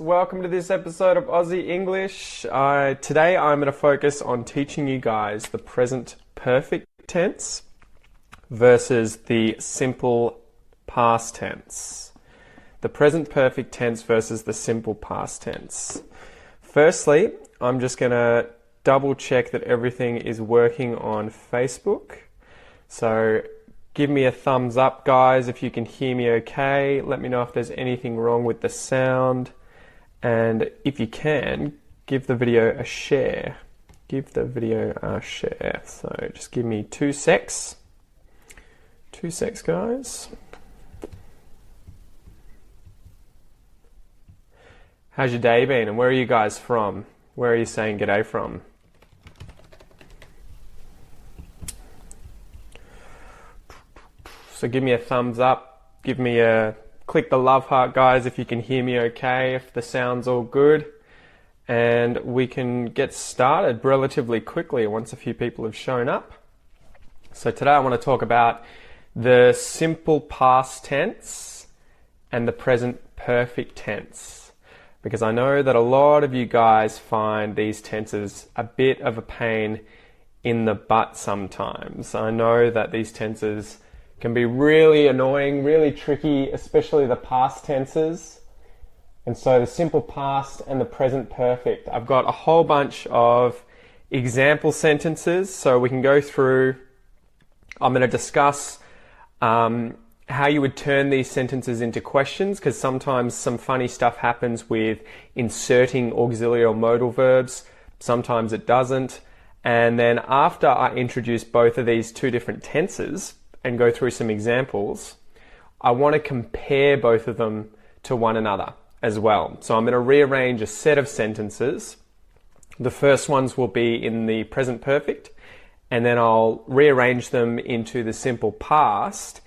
welcome to this episode of Aussie English. Today I'm going to focus on teaching you guys the present perfect tense versus the simple past tense. The present perfect tense versus the simple past tense. Firstly, I'm just going to double check that everything is working on Facebook. So give me a thumbs up, guys, if you can hear me okay. Let me know if there's anything wrong with the sound. And if you can, give the video a share. Give the video a share. So just give me 2 secs. 2 secs, guys. How's your day been? And where are you guys from? Where are you saying g'day from? So give me a thumbs up, click the love heart, guys, if you can hear me okay, if the sound's all good, and we can get started relatively quickly once a few people have shown up. So today I want to talk about the simple past tense and the present perfect tense, because I know that a lot of you guys find these tenses a bit of a pain in the butt sometimes. I know that these tenses can be really annoying, really tricky, especially the past tenses. And so the simple past and the present perfect. I've got a whole bunch of example sentences, so we can go through. I'm going to discuss how you would turn these sentences into questions, because sometimes some funny stuff happens with inserting auxiliary or modal verbs. Sometimes it doesn't. And then after I introduce both of these two different tenses, and go through some examples, I want to compare both of them to one another as well. So I'm going to rearrange a set of sentences. The first ones will be in the present perfect, and then I'll rearrange them into the simple past.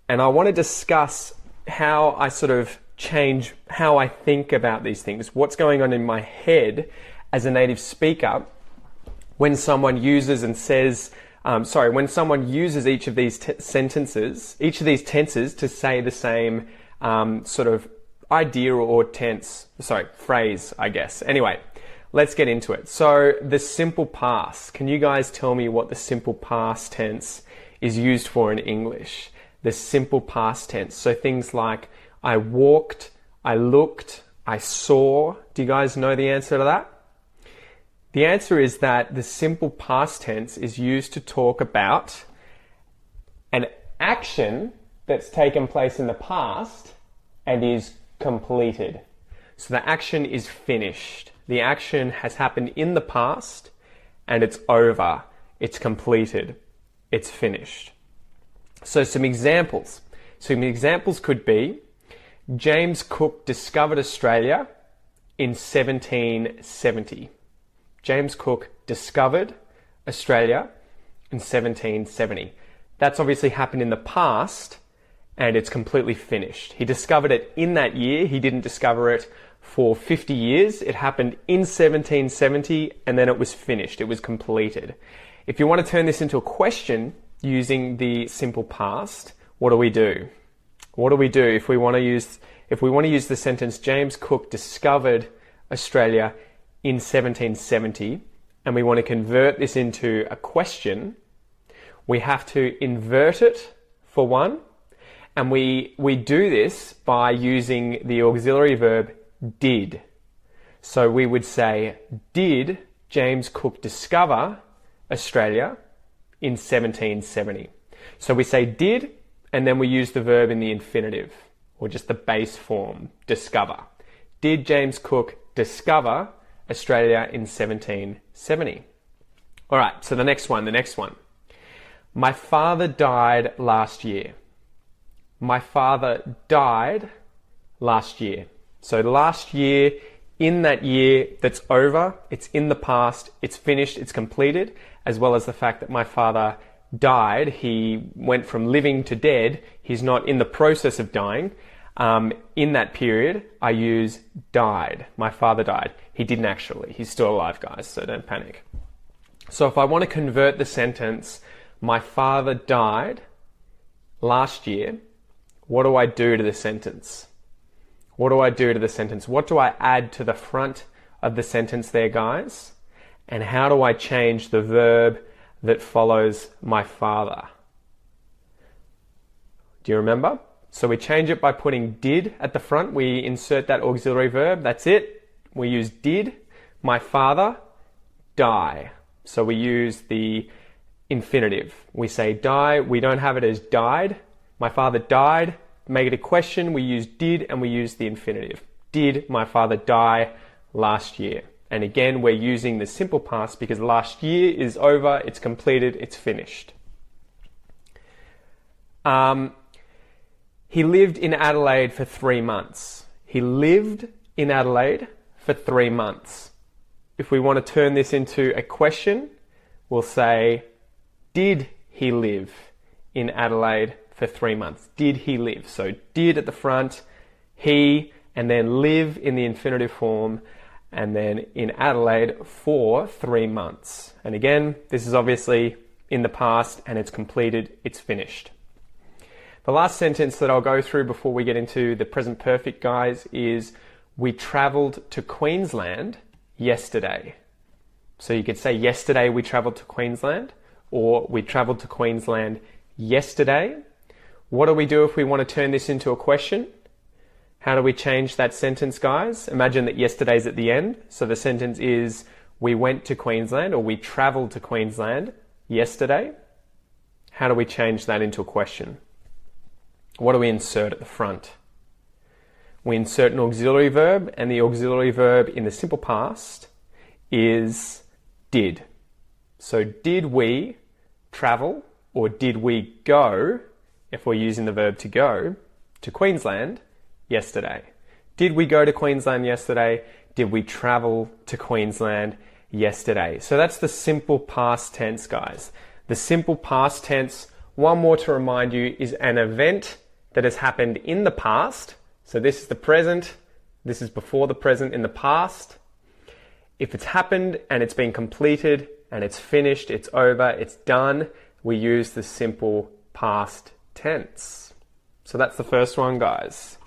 And I want to discuss how I sort of change how I think about these things, what's going on in my head as a native speaker when someone uses and says, when someone uses each of these sentences, each of these tenses to say the same sort of idea or phrase, I guess. Anyway, let's get into it. So the simple past. Can you guys tell me what the simple past tense is used for in English? The simple past tense. So things like I walked, I looked, I saw. Do you guys know the answer to that? The answer is that the simple past tense is used to talk about an action that's taken place in the past and is completed. So the action is finished. The action has happened in the past and it's over. It's completed. It's finished. So some examples. Some examples could be James Cook discovered Australia in 1770. James Cook discovered Australia in 1770. That's obviously happened in the past and it's completely finished. He discovered it in that year. He didn't discover it for 50 years. It happened in 1770 and then it was finished. It was completed. If you want to turn this into a question using the simple past, what do we do? What do we do if we want to use the sentence James Cook discovered Australia in 1770, and we want to convert this into a question? We have to invert it for one, and we do this by using the auxiliary verb did. So we would say, did James Cook discover Australia in 1770? So we say did, and then we use the verb in the infinitive, or just the base form, discover. Did James Cook discover Australia in 1770? All right, so the next one. My father died last year. My father died last year. So last year, in that year that's over, it's in the past, it's finished, it's completed, as well as the fact that my father died. He went from living to dead. He's not in the process of dying. In that period, I use died. My father died. He didn't actually. He's still alive, guys, so don't panic. So if I want to convert the sentence, my father died last year, what do I do to the sentence? What do I do to the sentence? What do I add to the front of the sentence there, guys? And how do I change the verb that follows my father? Do you remember? So we change it by putting did at the front. We insert that auxiliary verb. That's it. We use did. My father die. So we use the infinitive. We say die. We don't have it as died. My father died. Make it a question. We use did and we use the infinitive. Did my father die last year? And again, we're using the simple past because last year is over, it's completed, it's finished. He lived in Adelaide for 3 months. He lived in Adelaide for 3 months. If we want to turn this into a question, we'll say, did he live in Adelaide for 3 months? Did he live? So did at the front, he, and then live in the infinitive form, and then in Adelaide for 3 months. And again, this is obviously in the past and it's completed, it's finished. The last sentence that I'll go through before we get into the present perfect, guys, is we travelled to Queensland yesterday. So you could say yesterday we travelled to Queensland, or we travelled to Queensland yesterday. What do we do if we want to turn this into a question? How do we change that sentence, guys? Imagine that yesterday's at the end. So the sentence is, we went to Queensland, or we travelled to Queensland yesterday. How do we change that into a question? What do we insert at the front? We insert an auxiliary verb, and the auxiliary verb in the simple past is did. So did we travel, or did we go, if we're using the verb to go, to Queensland yesterday? Did we go to Queensland yesterday? Did we travel to Queensland yesterday? So that's the simple past tense, guys. The simple past tense, one more to remind you, is an event that has happened in the past. So this is the present, this is before the present in the past. If it's happened and it's been completed and it's finished, it's over, it's done, we use the simple past tense. So that's the first one, guys.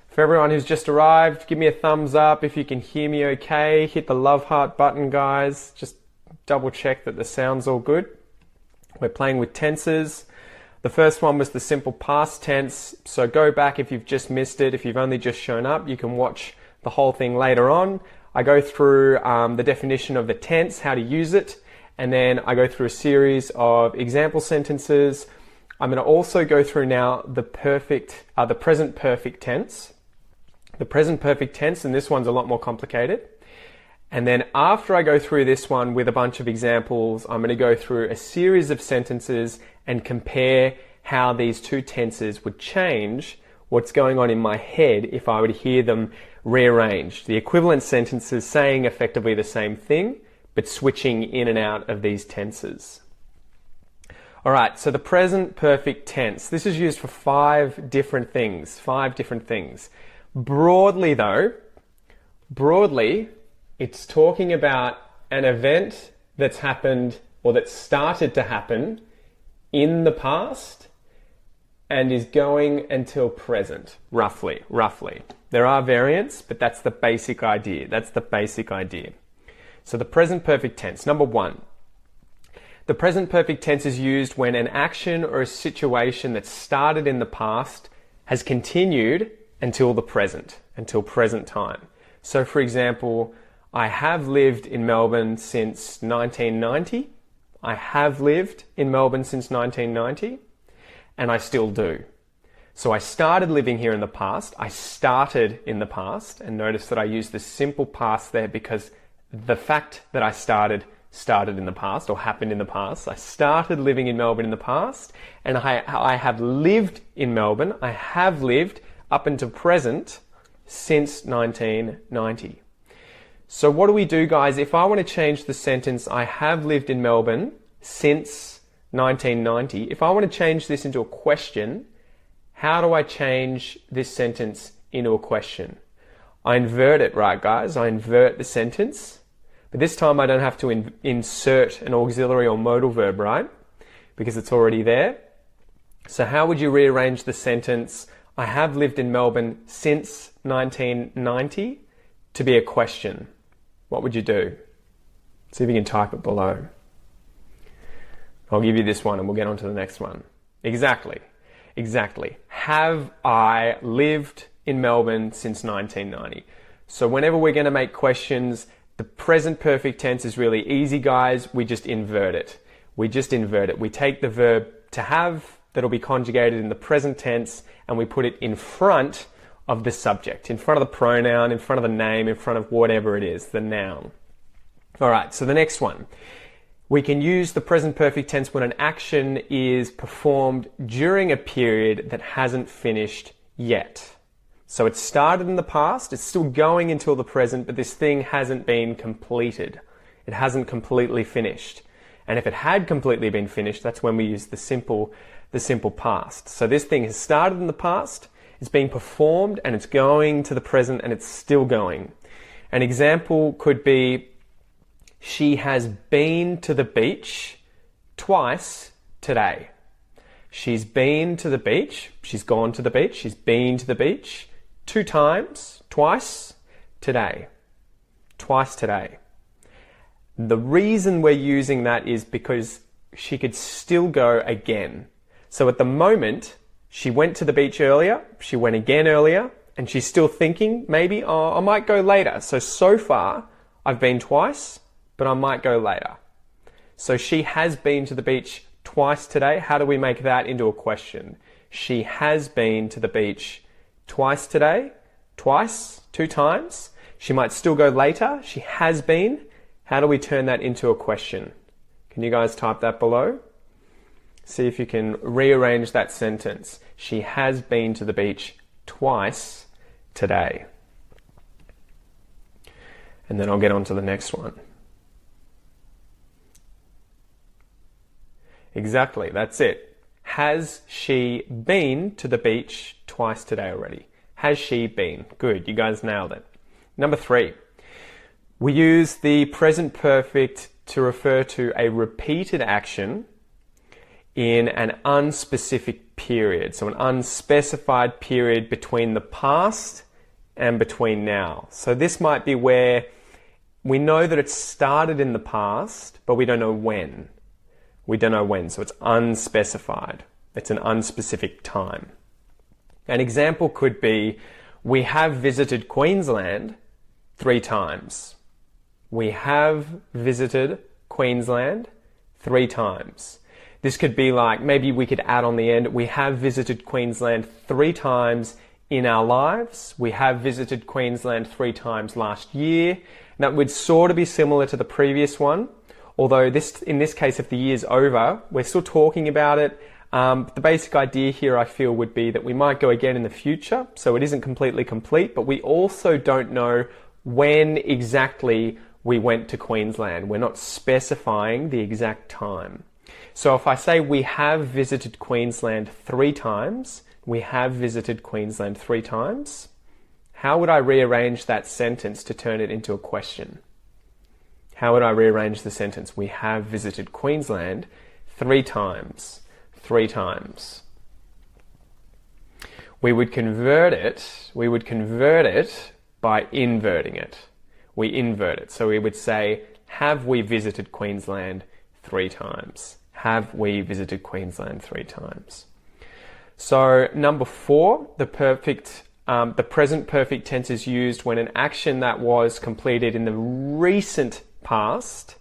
For everyone who's just arrived, give me a thumbs up if you can hear me okay. Hit the love heart button, guys. Just double check that the sound's all good. We're playing with tenses. The first one was the simple past tense. So go back if you've just missed it. If you've only just shown up, you can watch the whole thing later on. I go through the definition of the tense, how to use it, and then I go through a series of example sentences. I'm going to also go through now the present perfect tense. The present perfect tense, and this one's a lot more complicated. And then after I go through this one with a bunch of examples, I'm going to go through a series of sentences and compare how these two tenses would change what's going on in my head if I were to hear them rearranged. The equivalent sentences saying effectively the same thing, but switching in and out of these tenses. All right, so the present perfect tense. This is used for 5 different things. Broadly, it's talking about an event that's happened or that started to happen in the past and is going until present, roughly. There are variants, but that's the basic idea. So the present perfect tense, number 1. The present perfect tense is used when an action or a situation that started in the past has continued until the present, until present time. So for example, I have lived in Melbourne since 1990. I have lived in Melbourne since 1990, and I still do. So I started living here in the past. I started in the past, and notice that I use the simple past there because the fact that I started in the past or happened in the past. I started living in Melbourne in the past, and I have lived in Melbourne. I have lived up until present since 1990. So what do we do, guys? If I want to change the sentence, I have lived in Melbourne since 1990, if I want to change this into a question, how do I change this sentence into a question? I invert it, right, guys? I invert the sentence, but this time I don't have to insert an auxiliary or modal verb, right? Because it's already there. So how would you rearrange the sentence? I have lived in Melbourne since 1990 to be a question. What would you do? See if you can type it below. I'll give you this one and we'll get on to the next one. Exactly. Have I lived in Melbourne since 1990? So whenever we're going to make questions, the present perfect tense is really easy, guys. We just invert it. We take the verb to have that'll be conjugated in the present tense and we put it in front of the subject, in front of the pronoun, in front of the name, in front of whatever it is, the noun. All right, so the next one. We can use the present perfect tense when an action is performed during a period that hasn't finished yet. So it started in the past, it's still going until the present, but this thing hasn't been completed. It hasn't completely finished. And if it had completely been finished, that's when we use the simple past. So this thing has started in the past, it's being performed, and it's going to the present, and it's still going. An example could be, she has been to the beach twice today. She's been to the beach, she's gone to the beach, she's been to the beach 2 times, twice today. Twice today. The reason we're using that is because she could still go again. So at the moment, she went to the beach earlier, she went again earlier, and she's still thinking, maybe, oh, I might go later. So far, I've been twice, but I might go later. So she has been to the beach twice today. How do we make that into a question? She has been to the beach twice today. Twice, 2 times. She might still go later. She has been. How do we turn that into a question? Can you guys type that below? See if you can rearrange that sentence. She has been to the beach twice today. And then I'll get on to the next one. Exactly, that's it. Has she been to the beach twice today already? Has she been? Good, you guys nailed it. Number 3. We use the present perfect to refer to a repeated action in an unspecific period. So an unspecified period between the past and between now. So this might be where we know that it started in the past, but we don't know when. We don't know when, so it's unspecified. It's an unspecific time. An example could be, we have visited Queensland 3 times. We have visited Queensland 3 times. This could be like, maybe we could add on the end, we have visited Queensland 3 times in our lives. We have visited Queensland 3 times last year. That would sort of be similar to the previous one. Although in this case, if the year's over, we're still talking about it. The basic idea here, I feel, would be that we might go again in the future. So it isn't completely complete, but we also don't know when exactly we went to Queensland. We're not specifying the exact time. So if I say we have visited Queensland 3 times, we have visited Queensland 3 times, how would I rearrange that sentence to turn it into a question? How would I rearrange the sentence? We have visited Queensland 3 times. 3 times. We would convert it by inverting it. We invert it. So we would say, have we visited Queensland 3 times? Have we visited Queensland 3 times? So number 4, the present perfect tense is used when an action that was completed in the recent past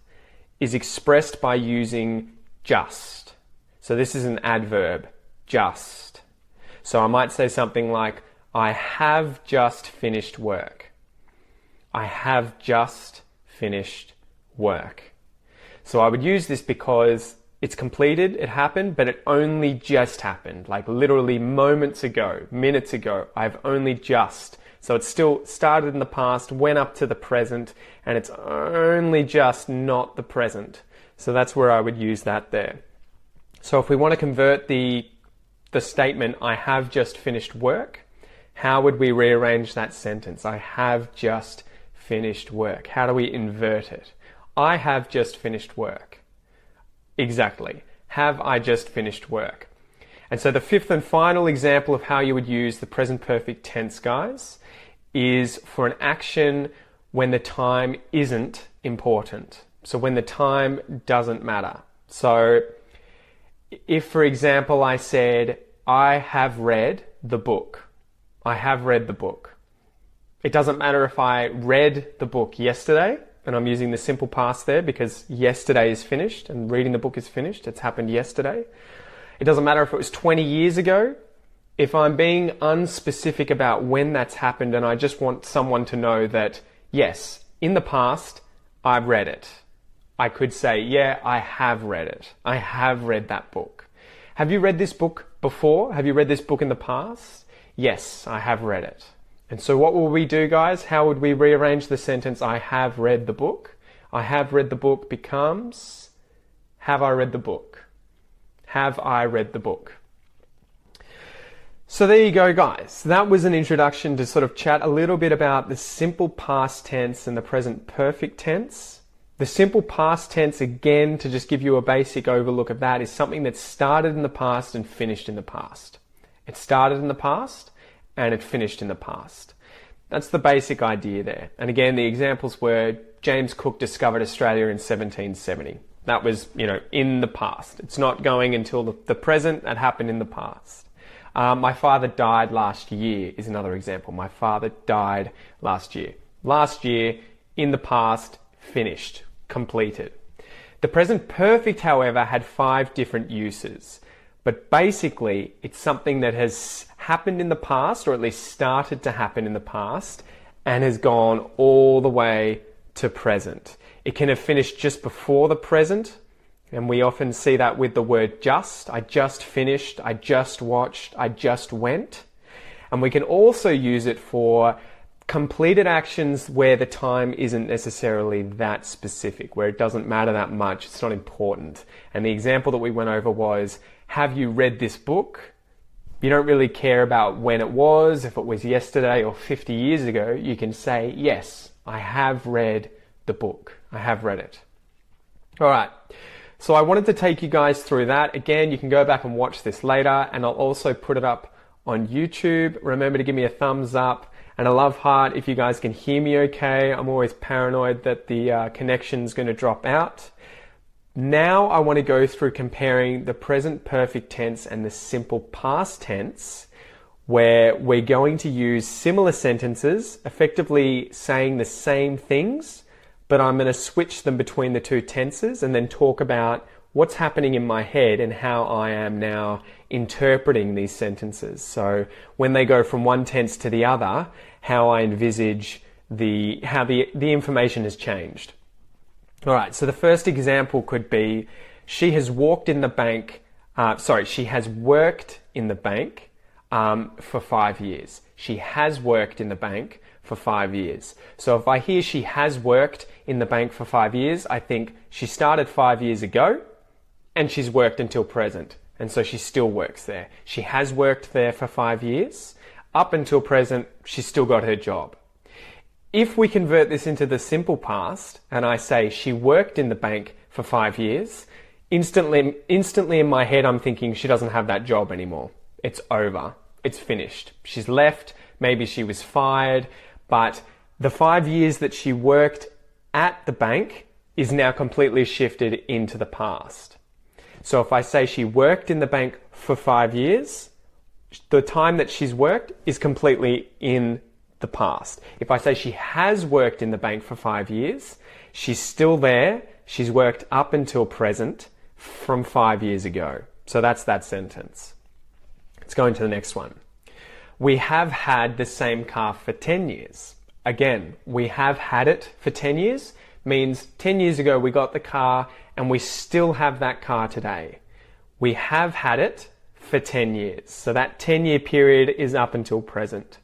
is expressed by using just. So this is an adverb, just. So I might say something like, I have just finished work. I have just finished work. So I would use this because it's completed, it happened, but it only just happened. Like literally moments ago, minutes ago, I've only just. So it still started in the past, went up to the present, and it's only just not the present. So that's where I would use that there. So if we want to convert the statement, I have just finished work, how would we rearrange that sentence? I have just finished work. How do we invert it? I have just finished work. Exactly. Have I just finished work? And so the fifth and final example of how you would use the present perfect tense, guys, is for an action when the time isn't important. So when the time doesn't matter. So if, for example, I said, I have read the book. I have read the book. It doesn't matter if I read the book yesterday, and I'm using the simple past there because yesterday is finished and reading the book is finished. It's happened yesterday. It doesn't matter if it was 20 years ago. If I'm being unspecific about when that's happened and I just want someone to know that, yes, in the past, I've read it. I could say, yeah, I have read it. I have read that book. Have you read this book before? Have you read this book in the past? Yes, I have read it. And so what will we do, guys? How would we rearrange the sentence, I have read the book? I have read the book becomes, have I read the book? Have I read the book? So there you go, guys. That was an introduction to sort of chat a little bit about the simple past tense and the present perfect tense. The simple past tense, again, to just give you a basic overlook of that, is something that started in the past and finished in the past. It started in the past and it finished in the past. That's the basic idea there. And again, the examples were James Cook discovered Australia in 1770. That was, in the past. It's not going until the present. That happened in the past. My father died last year is another example. My father died last year. Last year, in the past, finished, completed. The present perfect, however, had 5 different uses. But basically, it's something that has happened in the past, or at least started to happen in the past, and has gone all the way to present. It can have finished just before the present, and we often see that with the word just. I just finished, I just watched, I just went. And we can also use it for completed actions where the time isn't necessarily that specific, where it doesn't matter that much, it's not important. And the example that we went over was, have you read this book? You don't really care about when it was, if it was yesterday or 50 years ago. You can say, yes, I have read the book. I have read it. All right. So I wanted to take you guys through that. Again, you can go back and watch this later, and I'll also put it up on YouTube. Remember to give me a thumbs up and a love heart if you guys can hear me okay. I'm always paranoid that the connection's going to drop out. Now I want to go through comparing the present perfect tense and the simple past tense, where we're going to use similar sentences, effectively saying the same things, but I'm going to switch them between the two tenses and then talk about what's happening in my head and how I am now interpreting these sentences. So when they go from one tense to the other, how I envisage how the information has changed. All right, so the first example could be, she has worked in the bank for 5 years. She has worked in the bank for 5 years. So if I hear she has worked in the bank for 5 years, I think she started 5 years ago and she's worked until present. And so she still works there. She has worked there for 5 years. Up until present, she's still got her job. If we convert this into the simple past and I say she worked in the bank for 5 years, instantly in my head I'm thinking she doesn't have that job anymore. It's over. It's finished. She's left. Maybe she was fired. But the 5 years that she worked at the bank is now completely shifted into the past. So if I say she worked in the bank for 5 years, the time that she's worked is completely in the past. If I say she has worked in the bank for 5 years, she's still there. She's worked up until present from 5 years ago. So that's that sentence. Let's go into the next one. We have had the same car for 10 years. Again, we have had it for 10 years means 10 years ago we got the car and we still have that car today. We have had it for 10 years. So that 10-year period is up until present.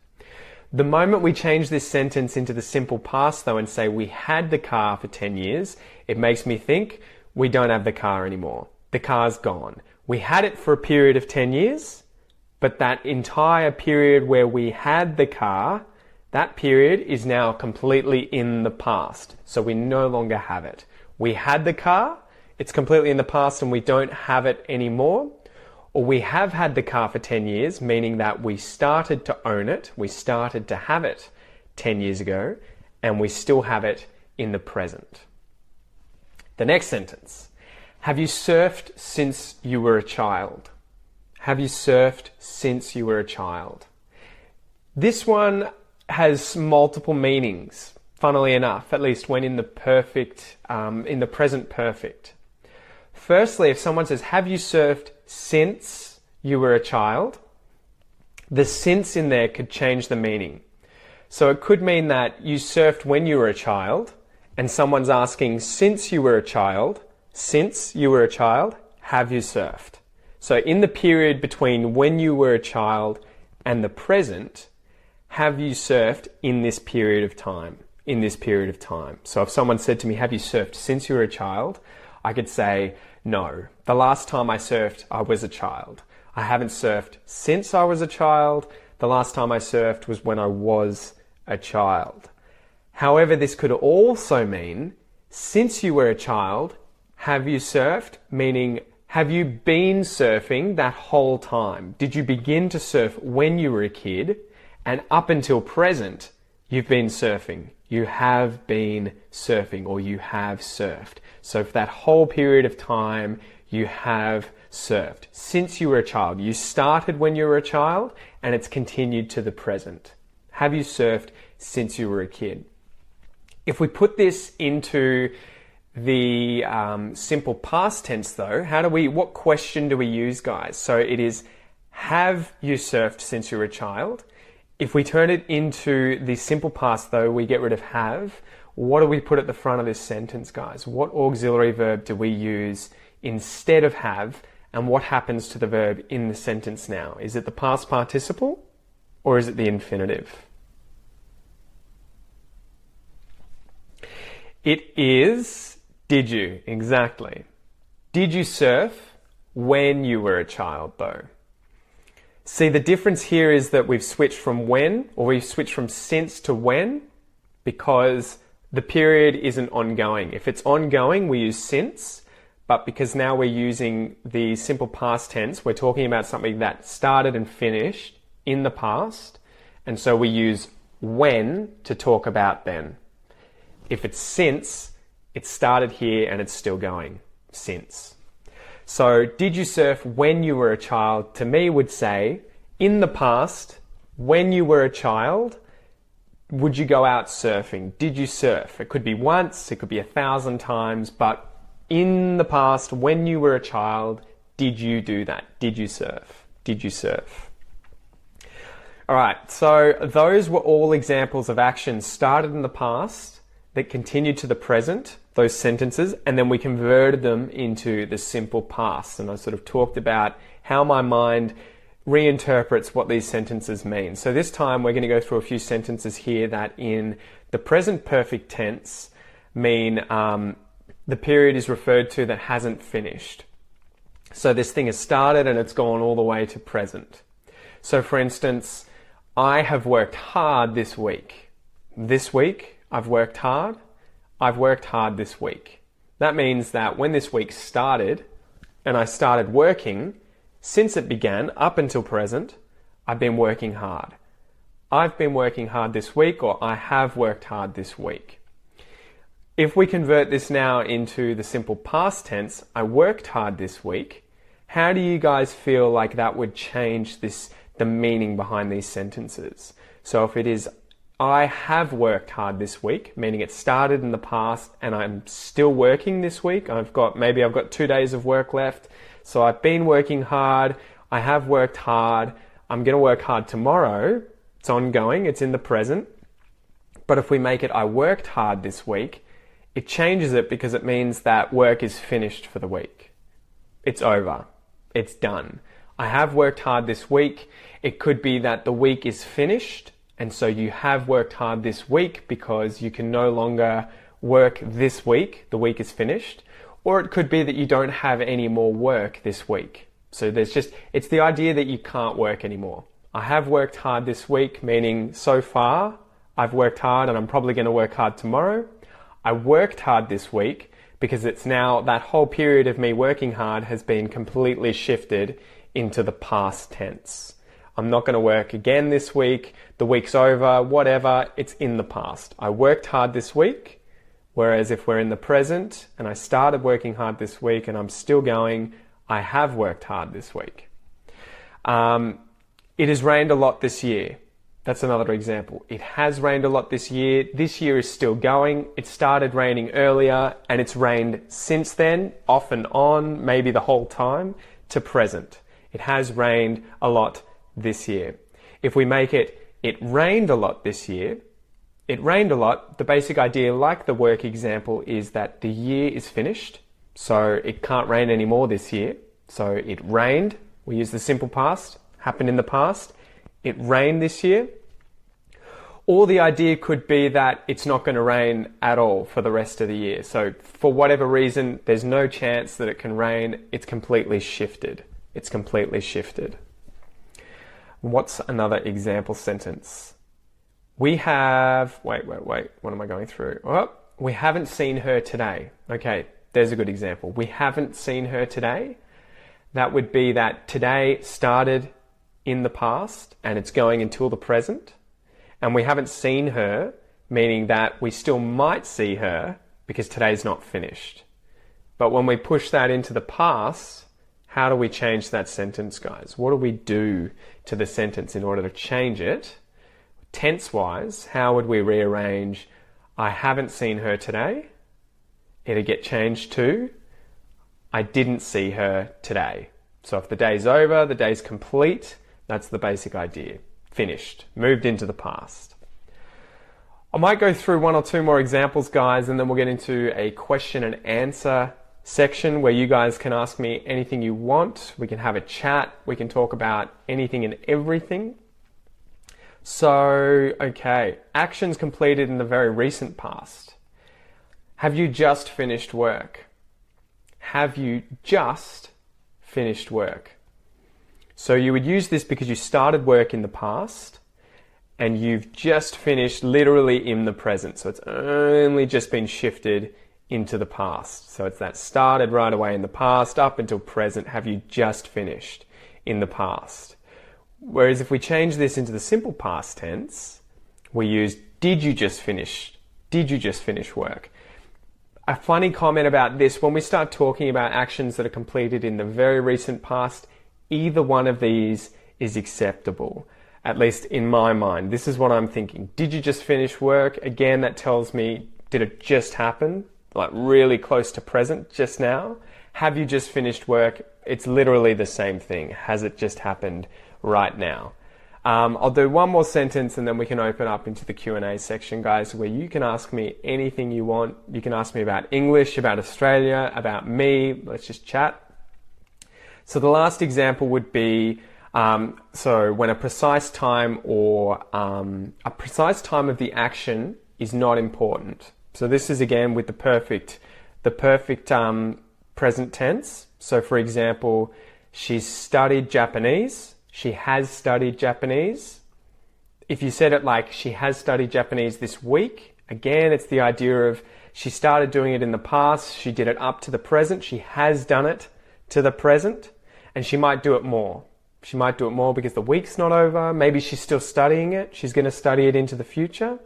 The moment we change this sentence into the simple past though and say we had the car for 10 years, it makes me think we don't have the car anymore. The car's gone. We had it for a period of 10 years, but that entire period where we had the car, that period is now completely in the past. So we no longer have it. We had the car, it's completely in the past and we don't have it anymore. Or we have had the car for 10 years, meaning that we started to own it, we started to have it 10 years ago, and we still have it in the present. The next sentence. Have you surfed since you were a child? Have you surfed since you were a child? This one has multiple meanings, funnily enough, at least when in the present perfect. Firstly, if someone says, have you surfed since you were a child? The since in there could change the meaning. So it could mean that you surfed when you were a child, and someone's asking, since you were a child, have you surfed? So in the period between when you were a child and the present, have you surfed in this period of time? So if someone said to me, have you surfed since you were a child? I could say, no. The last time I surfed, I was a child. I haven't surfed since I was a child. The last time I surfed was when I was a child. However, this could also mean, since you were a child, have you surfed? Meaning, have you been surfing that whole time? Did you begin to surf when you were a kid? And up until present, you've been surfing. You have been surfing, or you have surfed. So for that whole period of time, you have surfed. Since you were a child, you started when you were a child, and it's continued to the present. Have you surfed since you were a kid? If we put this into the simple past tense though, what question do we use, guys? So it is, have you surfed since you were a child? If we turn it into the simple past though, we get rid of have. What do we put at the front of this sentence, guys? What auxiliary verb do we use instead of have? And what happens to the verb in the sentence now? Is it the past participle or is it the infinitive? It is did you, exactly. Did you surf when you were a child though? See, the difference here is that we've switched from when, or we've switched from since to when, because the period isn't ongoing. If it's ongoing, we use since, but because now we're using the simple past tense, we're talking about something that started and finished in the past, and so we use when to talk about then. If it's since, it started here and it's still going, since. So, did you surf when you were a child? To me would say, in the past, when you were a child, would you go out surfing? Did you surf? It could be once, it could be 1,000 times, but in the past, when you were a child, did you do that? Did you surf? Did you surf? Alright, so those were all examples of actions started in the past that continued to the present, those sentences, and then we converted them into the simple past. And I sort of talked about how my mind reinterprets what these sentences mean. So this time we're going to go through a few sentences here that in the present perfect tense mean the period is referred to that hasn't finished. So this thing has started and it's gone all the way to present. So for instance, I have worked hard this week. This week, I've worked hard. I've worked hard this week. That means that when this week started and I started working, since it began up until present, I've been working hard. I've been working hard this week, or I have worked hard this week. If we convert this now into the simple past tense, I worked hard this week, how do you guys feel like that would change the meaning behind these sentences? So if it is, I have worked hard this week, meaning it started in the past and I'm still working this week. Maybe I've got 2 days of work left. So I've been working hard. I have worked hard. I'm going to work hard tomorrow. It's ongoing. It's in the present. But if we make it, I worked hard this week, it changes it because it means that work is finished for the week. It's over. It's done. I have worked hard this week. It could be that the week is finished. And so you have worked hard this week because you can no longer work this week. The week is finished. Or it could be that you don't have any more work this week. So it's the idea that you can't work anymore. I have worked hard this week, meaning so far I've worked hard and I'm probably going to work hard tomorrow. I worked hard this week because it's now that whole period of me working hard has been completely shifted into the past tense. I'm not going to work again this week. The week's over, whatever. It's in the past. I worked hard this week. Whereas if we're in the present and I started working hard this week and I'm still going, I have worked hard this week. It has rained a lot this year. That's another example. It has rained a lot this year. This year is still going. It started raining earlier and it's rained since then, off and on, maybe the whole time, to present. It has rained a lot this year. If we make it rained a lot this year, it rained a lot. The basic idea, like the work example, is that the year is finished. So it can't rain anymore this year. So it rained. We use the simple past. Happened in the past. It rained this year. Or the idea could be that it's not going to rain at all for the rest of the year. So for whatever reason, there's no chance that it can rain. It's completely shifted. It's completely shifted. What's another example sentence? We have, wait, what am I going through? Oh, we haven't seen her today. Okay, there's a good example. We haven't seen her today. That would be that today started in the past and it's going until the present. And we haven't seen her, meaning that we still might see her because today's not finished. But when we push that into the past, how do we change that sentence, guys? What do we do to the sentence in order to change it? Tense-wise, how would we rearrange I haven't seen her today? It'd get changed to I didn't see her today. So if the day's over, the day's complete, that's the basic idea. Finished, moved into the past. I might go through one or two more examples, guys, and then we'll get into a question and answer section where you guys can ask me anything you want. We can have a chat. We can talk about anything and everything. So, okay, actions completed in the very recent past. Have you just finished work? Have you just finished work? So you would use this because you started work in the past and you've just finished literally in the present. So it's only just been shifted into the past. So it's that started right away in the past up until present. Have you just finished in the past? Whereas if we change this into the simple past tense, we use did you just finish? Did you just finish work? A funny comment about this, when we start talking about actions that are completed in the very recent past, either one of these is acceptable, at least in my mind. This is what I'm thinking. Did you just finish work? Again, that tells me, did it just happen? Like really close to present just now? Have you just finished work? It's literally the same thing. Has it just happened right now? I'll do one more sentence and then we can open up into the Q&A section, guys, where you can ask me anything you want. You can ask me about English, about Australia, about me. Let's just chat. So the last example would be, so when a precise time or a precise time of the action is not important. So this is again with the perfect present tense. So for example, she's studied Japanese. She has studied Japanese. If you said it like she has studied Japanese this week, again, it's the idea of she started doing it in the past. She did it up to the present. She has done it to the present, and she might do it more. She might do it more because the week's not over. Maybe she's still studying it. She's going to study it into the future.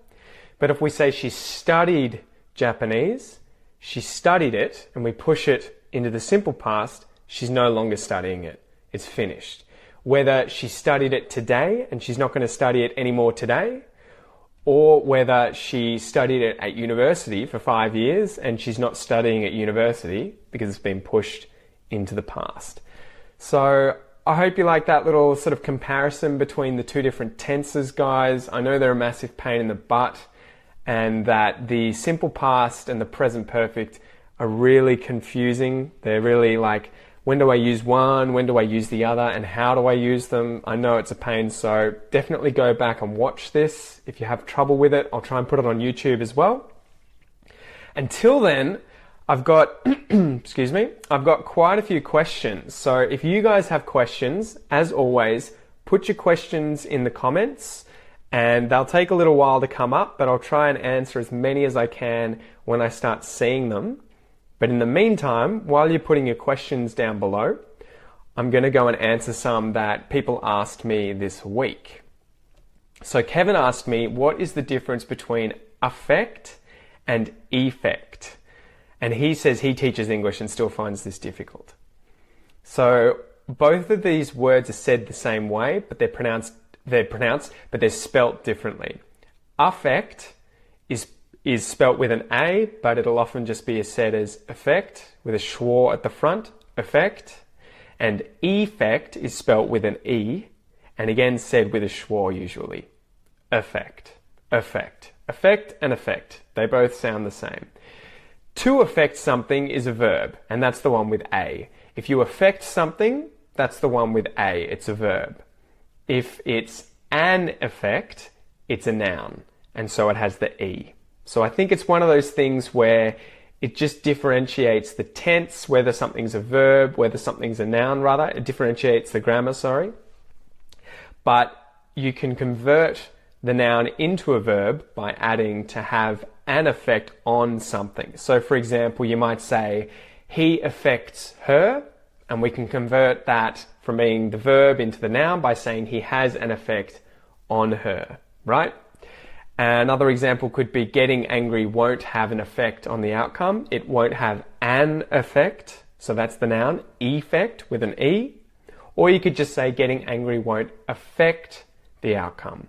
But if we say she studied Japanese, she studied it, and we push it into the simple past, she's no longer studying it. It's finished. Whether she studied it today and she's not going to study it anymore today, or whether she studied it at university for 5 years and she's not studying at university because it's been pushed into the past. So I hope you like that little sort of comparison between the two different tenses, guys. I know they're a massive pain in the butt and that the simple past and the present perfect are really confusing. They're really like, when do I use one? When do I use the other? And how do I use them? I know it's a pain, so definitely go back and watch this. If you have trouble with it, I'll try and put it on YouTube as well. Until then, I've got, excuse me, I've got quite a few questions. So if you guys have questions, as always, put your questions in the comments and they'll take a little while to come up, but I'll try and answer as many as I can when I start seeing them. But in the meantime, while you're putting your questions down below, I'm going to go and answer some that people asked me this week. So Kevin asked me, what is the difference between affect and effect? And he says he teaches English and still finds this difficult. So both of these words are said the same way, but they're pronounced, but they're spelt differently. Affect is spelt with an A, but it'll often just be said as effect with a schwa at the front, effect. And effect is spelt with an E, and again said with a schwa usually. Effect, effect, effect and effect. They both sound the same. To affect something is a verb, and that's the one with A. If you affect something, that's the one with A, it's a verb. If it's an effect, it's a noun, and so it has the E. So I think it's one of those things where it just differentiates the tense, whether something's a verb, whether something's a noun rather. It differentiates the grammar, sorry. But you can convert the noun into a verb by adding to have an effect on something. So for example, you might say, he affects her, and we can convert that from being the verb into the noun by saying he has an effect on her, right? Another example could be getting angry won't have an effect on the outcome. It won't have an effect. So that's the noun, effect with an E. Or you could just say getting angry won't affect the outcome.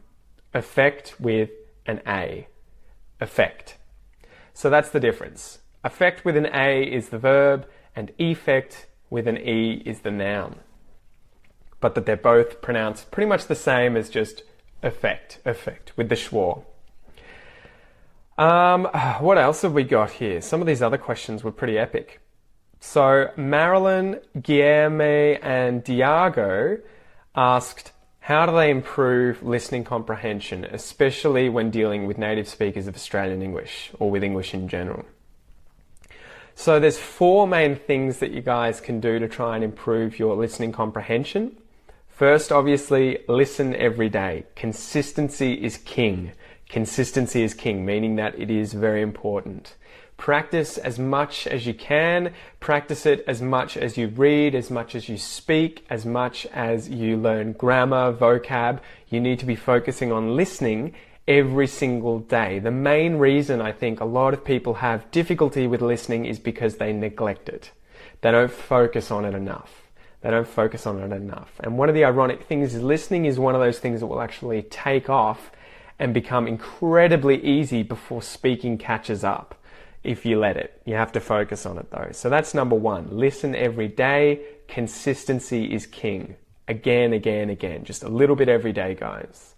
Affect with an A. Effect. So that's the difference. Affect with an A is the verb and effect with an E is the noun. But that they're both pronounced pretty much the same as just effect with the schwa. What else have we got here? Some of these other questions were pretty epic. So Marilyn, Guilherme and Diago asked, how do they improve listening comprehension, especially when dealing with native speakers of Australian English or with English in general? So there's 4 main things that you guys can do to try and improve your listening comprehension. First, obviously, listen every day. Consistency is king. Consistency is king, meaning that it is very important. Practice as much as you can. Practice it as much as you read, as much as you speak, as much as you learn grammar, vocab. You need to be focusing on listening every single day. The main reason I think a lot of people have difficulty with listening is because they neglect it. They don't focus on it enough. They don't focus on it enough. And one of the ironic things is listening is one of those things that will actually take off and become incredibly easy before speaking catches up. If you let it. You have to focus on it though. So that's number 1. Listen every day. Consistency is king. Again. Just a little bit every day, guys.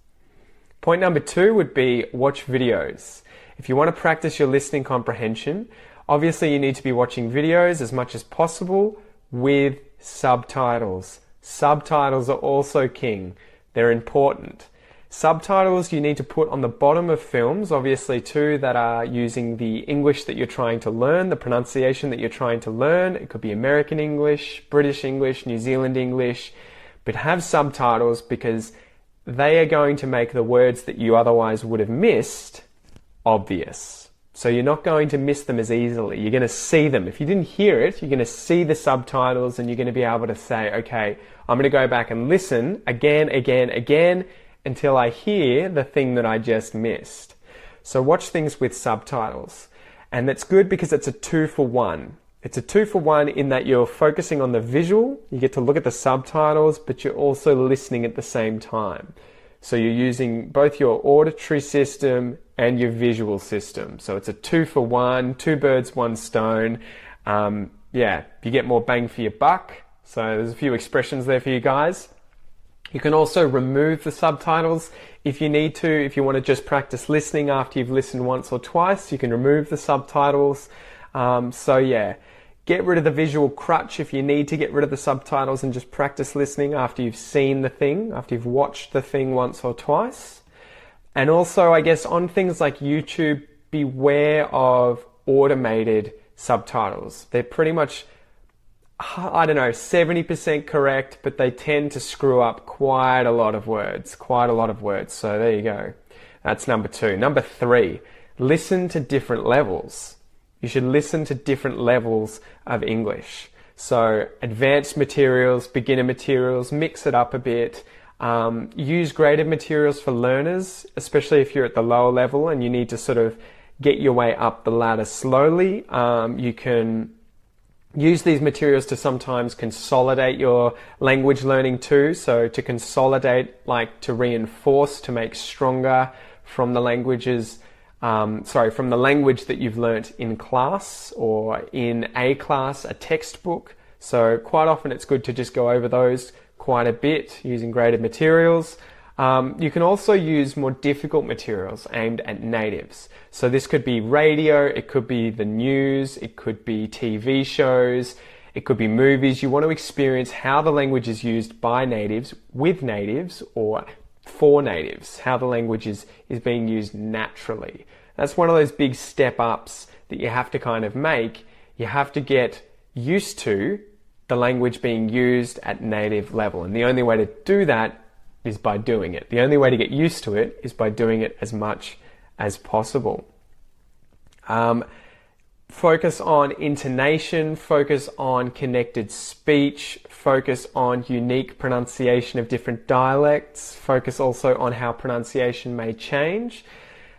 Point number 2 would be watch videos. If you want to practice your listening comprehension, obviously you need to be watching videos as much as possible with subtitles. Subtitles are also king. They're important. Subtitles you need to put on the bottom of films, obviously too, that are using the English that you're trying to learn, the pronunciation that you're trying to learn. It could be American English, British English, New Zealand English, but have subtitles because they are going to make the words that you otherwise would have missed obvious. So you're not going to miss them as easily. You're going to see them. If you didn't hear it, you're going to see the subtitles and you're going to be able to say, okay, I'm going to go back and listen again, until I hear the thing that I just missed. So watch things with subtitles. And that's good because it's a 2-for-1. It's a 2-for-1 in that you're focusing on the visual, you get to look at the subtitles, but you're also listening at the same time. So you're using both your auditory system and your visual system. So it's a 2-for-1, 2 birds, 1 stone. You get more bang for your buck. So there's a few expressions there for you guys. You can also remove the subtitles if you need to. If you want to just practice listening after you've listened once or twice, you can remove the subtitles. Get rid of the visual crutch if you need to get rid of the subtitles and just practice listening after you've seen the thing, after you've watched the thing once or twice. And also, I guess, on things like YouTube, beware of automated subtitles. They're pretty much 70% correct, but they tend to screw up quite a lot of words. So there you go. That's number 2. Number 3, listen to different levels. You should listen to different levels of English. So advanced materials, beginner materials, mix it up a bit. Use graded materials for learners, especially if you're at the lower level and you need to sort of get your way up the ladder slowly. You can use these materials to sometimes consolidate your language learning too. So to consolidate, like to reinforce, to make stronger from the languages, from the language that you've learnt in class or in a class, a textbook. So quite often it's good to just go over those quite a bit using graded materials. You can also use more difficult materials aimed at natives. So this could be radio, it could be the news, it could be TV shows, it could be movies. You want to experience how the language is used by natives, with natives, or for natives, how the language is being used naturally. That's one of those big step ups that you have to kind of make. You have to get used to the language being used at native level. And the only way to do that is by doing it. The only way to get used to it is by doing it as much as possible. Focus on intonation, focus on connected speech, focus on unique pronunciation of different dialects, focus also on how pronunciation may change.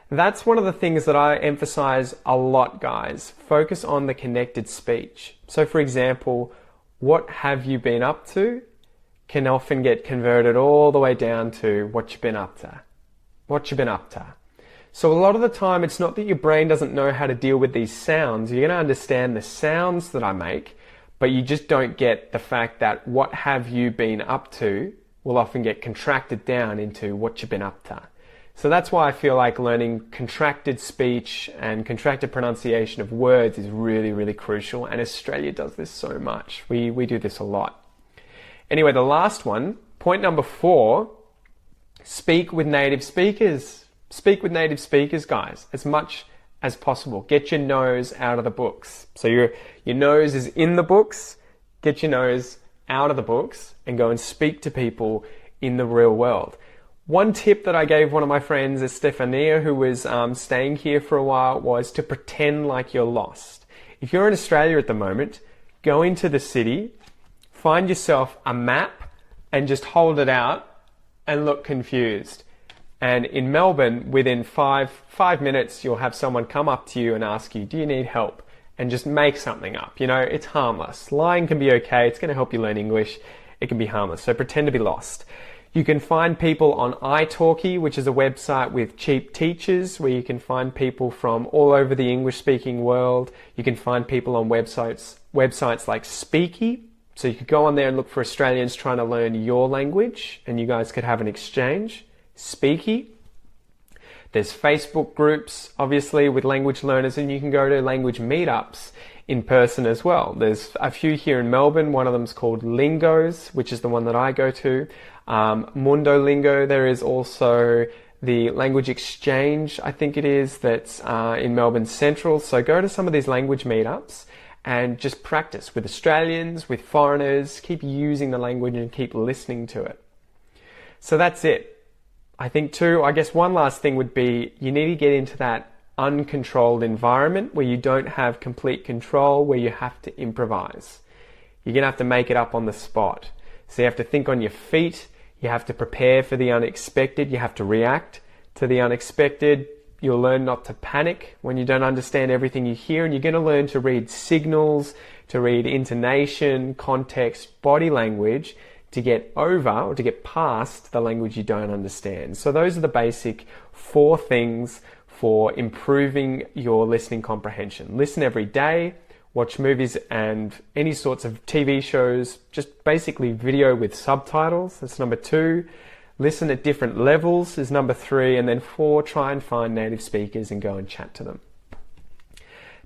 That's one of the things that I emphasize a lot, guys. Focus on the connected speech. So for example, what have you been up to can often get converted all the way down to what you've been up to. What you've been up to. So a lot of the time, it's not that your brain doesn't know how to deal with these sounds. You're going to understand the sounds that I make, but you just don't get the fact that what have you been up to will often get contracted down into what you've been up to. So that's why I feel like learning contracted speech and contracted pronunciation of words is really, really crucial. And Australia does this so much. We do this a lot. Anyway, the last one, point number 4, speak with native speakers. Speak with native speakers, guys, as much as possible. Get your nose out of the books. So your nose is in the books. Get your nose out of the books and go and speak to people in the real world. One tip that I gave one of my friends, Estefania, who was staying here for a while, was to pretend like you're lost. If you're in Australia at the moment, go into the city, find yourself a map and just hold it out and look confused. And in Melbourne, within five minutes, you'll have someone come up to you and ask you, do you need help? And just make something up. You know, it's harmless. Lying can be okay. It's going to help you learn English. It can be harmless. So pretend to be lost. You can find people on italki, which is a website with cheap teachers where you can find people from all over the English-speaking world. You can find people on websites like Speaky. So you could go on there and look for Australians trying to learn your language and you guys could have an exchange. Speaky. There's Facebook groups, obviously, with language learners, and you can go to language meetups in person as well. There's a few here in Melbourne. One of them's called Lingos, which is the one that I go to. Mundo Lingo. There is also the Language Exchange, I think it is, that's in Melbourne Central. So go to some of these language meetups and just practice with Australians, with foreigners. Keep using the language and keep listening to it. So that's it. I think too, I guess one last thing would be you need to get into that uncontrolled environment where you don't have complete control, where you have to improvise. You're going to have to make it up on the spot. So you have to think on your feet. You have to prepare for the unexpected. You have to react to the unexpected. You'll learn not to panic when you don't understand everything you hear, and you're going to learn to read signals, to read intonation, context, body language, to get over or to get past the language you don't understand. So those are the basic 4 things for improving your listening comprehension. Listen every day, watch movies and any sorts of TV shows, just basically video with subtitles. That's number 2. Listen at different levels is number 3. And then 4, try and find native speakers and go and chat to them.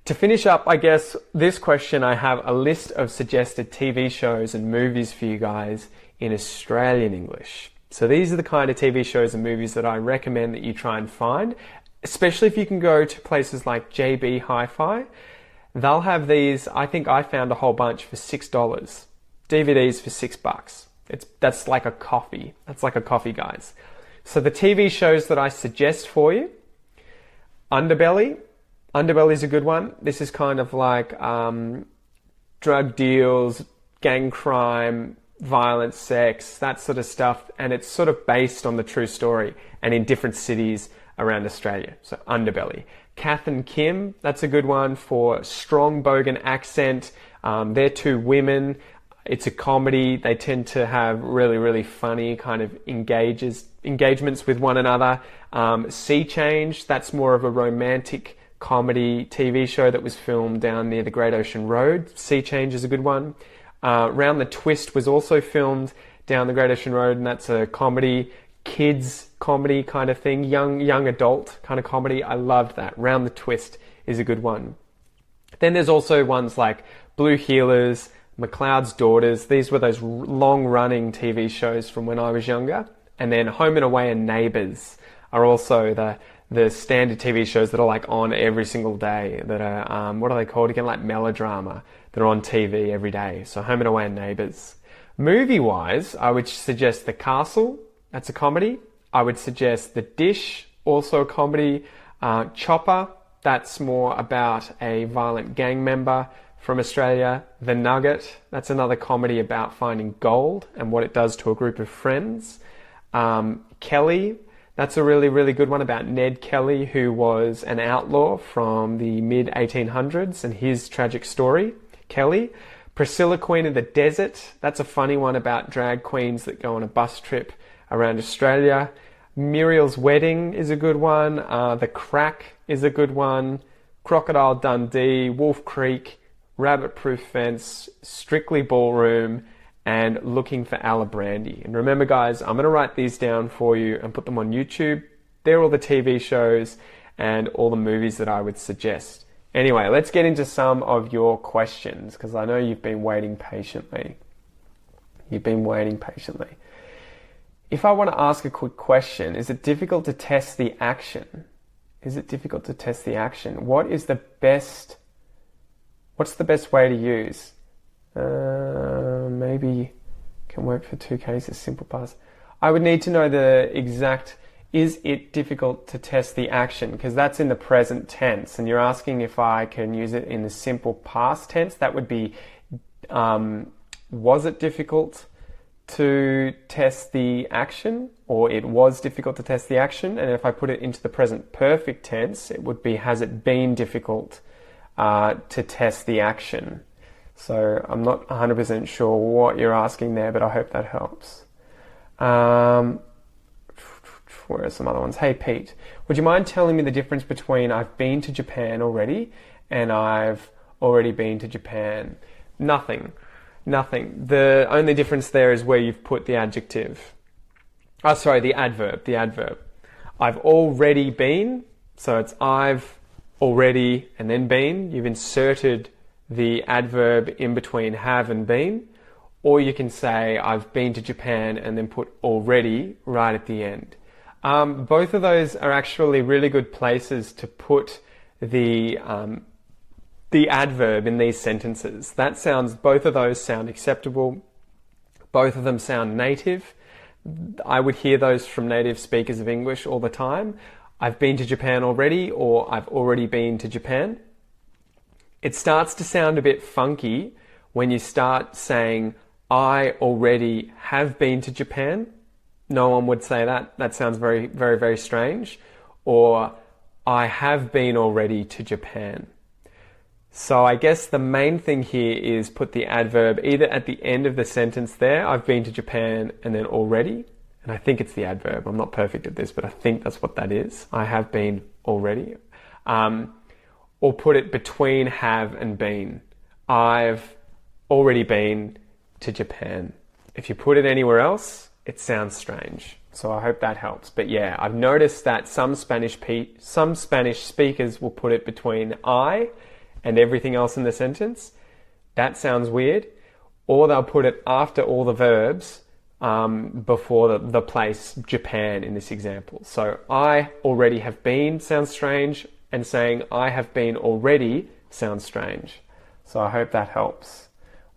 To finish up, I guess, this question, I have a list of suggested TV shows and movies for you guys in Australian English. So these are the kind of TV shows and movies that I recommend that you try and find, especially if you can go to places like JB Hi-Fi. They'll have these, I think I found a whole bunch for $6. DVDs for $6. That's like a coffee. That's like a coffee, guys. So the TV shows that I suggest for you, Underbelly. Underbelly is a good one. This is kind of like drug deals, gang crime, violence, sex, that sort of stuff. And it's sort of based on the true story and in different cities around Australia. So Underbelly. Kath and Kim, that's a good one for strong Bogan accent. They're two women. It's a comedy. They tend to have really, really funny kind of engagements with one another. Sea Change, that's more of a romantic comedy TV show that was filmed down near the Great Ocean Road. Sea Change is a good one. Round the Twist was also filmed down the Great Ocean Road, and that's a comedy, kids comedy kind of thing, young adult kind of comedy. I loved that. Round the Twist is a good one. Then there's also ones like Blue Heelers, McLeod's Daughters. These were those long-running TV shows from when I was younger. And then Home and Away and Neighbours are also the standard TV shows that are like on every single day, that are, what are they called again? Like melodrama, that are on TV every day. So Home and Away and Neighbours. Movie-wise, I would suggest The Castle. That's a comedy. I would suggest The Dish, also a comedy. Chopper, that's more about a violent gang member from Australia. The Nugget, that's another comedy about finding gold and what it does to a group of friends. Kelly, that's a really, really good one about Ned Kelly, who was an outlaw from the mid-1800s and his tragic story. Kelly. Priscilla, Queen of the Desert, that's a funny one about drag queens that go on a bus trip around Australia. Muriel's Wedding is a good one. The Crack is a good one. Crocodile Dundee, Wolf Creek, Rabbit Proof Fence, Strictly Ballroom, and Looking for Alibrandi. And remember, guys, I'm going to write these down for you and put them on YouTube. They're all the TV shows and all the movies that I would suggest. Anyway, let's get into some of your questions, because I know you've been waiting patiently. If I want to ask a quick question, is it difficult to test the action? What's the best way to use? Maybe can work for two cases, simple past. I would need to know the exact, is it difficult to test the action? Because that's in the present tense, and you're asking if I can use it in the simple past tense. That would be, was it difficult to test the action? Or it was difficult to test the action. And if I put it into the present perfect tense, it would be, has it been difficult to test the action? So I'm not 100% sure what you're asking there, but I hope that helps. Where are some other ones? Hey Pete, would you mind telling me the difference between I've been to Japan already and I've already been to Japan? Nothing. The only difference there is where you've put the adjective. The adverb. I've already been, so it's I've already and then been. You've inserted the adverb in between have and been. Or you can say I've been to Japan and then put already right at the end. Both of those are actually really good places to put the adverb in these sentences. Both of those sound acceptable. Both of them sound native. I would hear those from native speakers of English all the time. I've been to Japan already, or I've already been to Japan. It starts to sound a bit funky when you start saying, I already have been to Japan. No one would say that. That sounds very, very, very strange. Or, I have been already to Japan. So I guess the main thing here is put the adverb either at the end of the sentence there, I've been to Japan, and then already. And I think it's the adverb. I'm not perfect at this, but I think that's what that is. I have been already. Or put it between have and been. I've already been to Japan. If you put it anywhere else, it sounds strange. So I hope that helps. But yeah, I've noticed that some Spanish speakers will put it between I and everything else in the sentence. That sounds weird. Or they'll put it after all the verbs before the place Japan in this example. So I already have been sounds strange, and saying I have been already sounds strange. So I hope that helps.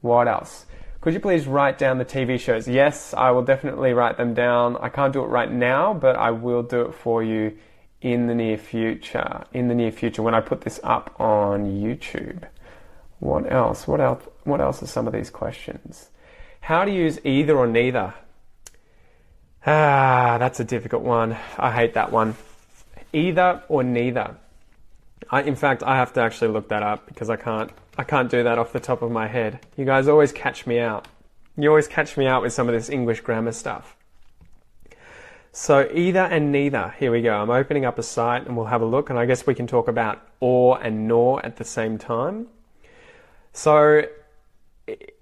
What else? Could you please write down the TV shows? Yes, I will definitely write them down. I can't do it right now, but I will do it for you in the near future. When I put this up on YouTube. What else? What else? What else are some of these questions? How to use either or neither? That's a difficult one. I hate that one. Either or neither. In fact, I have to actually look that up because I can't do that off the top of my head. You guys always catch me out. You always catch me out with some of this English grammar stuff. So either and neither. Here we go. I'm opening up a site and we'll have a look, and I guess we can talk about or and nor at the same time. So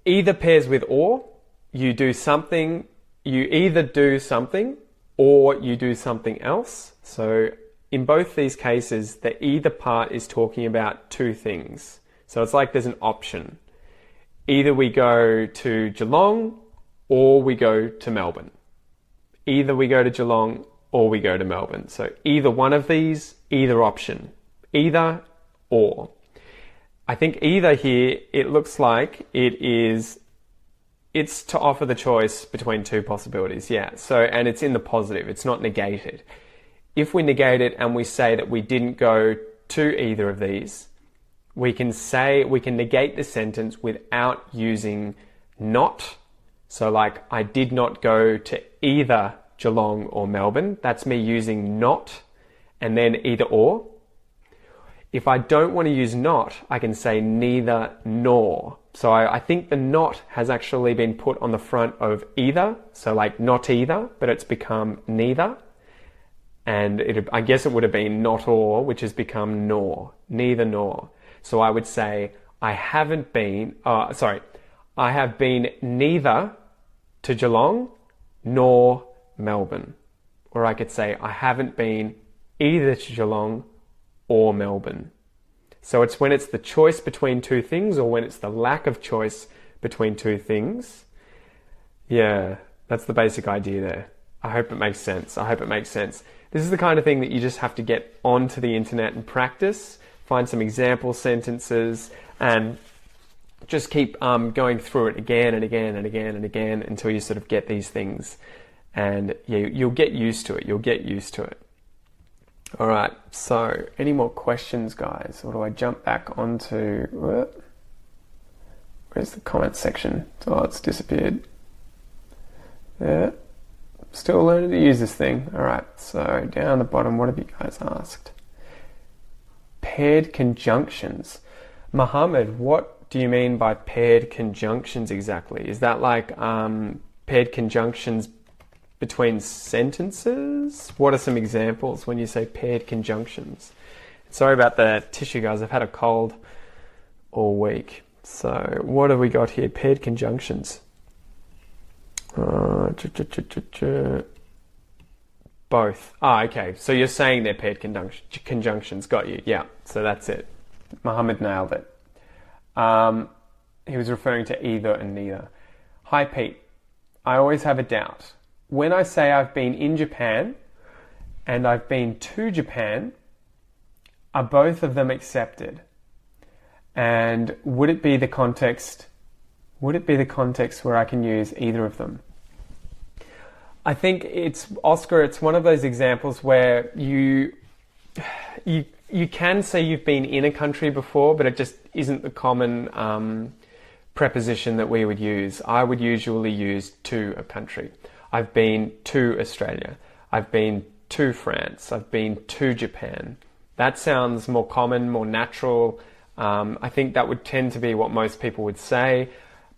either pairs with or. You do something, you either do something or you do something else. So in both these cases, the either part is talking about two things. So it's like there's an option. Either we go to Geelong or we go to Melbourne. Either we go to Geelong or we go to Melbourne. So either one of these, either option. Either or. I think either here, it looks like it's to offer the choice between two possibilities. Yeah. So, and it's in the positive. It's not negated. If we negate it and we say that we didn't go to either of these, we can negate the sentence without using not. So like, I did not go to either Geelong or Melbourne. That's me using not and then either or. If I don't want to use not, I can say neither nor. So I think the not has actually been put on the front of either. So like not either, but it's become neither. And I guess it would have been not or, which has become nor. Neither nor. So I would say, I have been neither to Geelong nor Melbourne. Or I could say, I haven't been either to Geelong or Melbourne. So it's when it's the choice between two things or when it's the lack of choice between two things. Yeah, that's the basic idea there. I hope it makes sense. This is the kind of thing that you just have to get onto the internet and practice, find some example sentences, and just keep going through it again and again and again and again until you sort of get these things. And you'll get used to it. All right, so any more questions, guys? Or do I jump back onto... Where's the comment section? Oh, it's disappeared. Yeah, still learning to use this thing. All right, so down the bottom, what have you guys asked? Paired conjunctions. Mohammed, what do you mean by paired conjunctions exactly? Is that like paired conjunctions between sentences? What are some examples when you say paired conjunctions? Sorry about the tissue, guys. I've had a cold all week. So what have we got here? Paired conjunctions. Both. Okay. So you're saying they're paired conjunctions. Got you. Yeah. So that's it. Mohammed nailed it. He was referring to either and neither. Hi, Pete. I always have a doubt. When I say I've been in Japan and I've been to Japan, are both of them accepted? And would it be the context where I can use either of them? I think it's, Oscar, it's one of those examples where you can say you've been in a country before, but it just isn't the common preposition that we would use. I would usually use to a country. I've been to Australia. I've been to France. I've been to Japan. That sounds more common, more natural. I think that would tend to be what most people would say.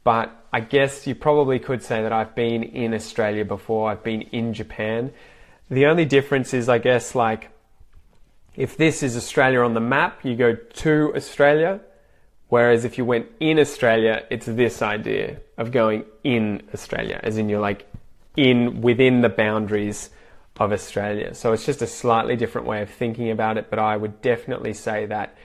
But I guess you probably could say that I've been in Australia before. I've been in Japan. The only difference is, I guess, like, if this is Australia on the map, you go to Australia. Whereas if you went in Australia, it's this idea of going in Australia, as in you're like within the boundaries of Australia. So it's just a slightly different way of thinking about it, but I would definitely say that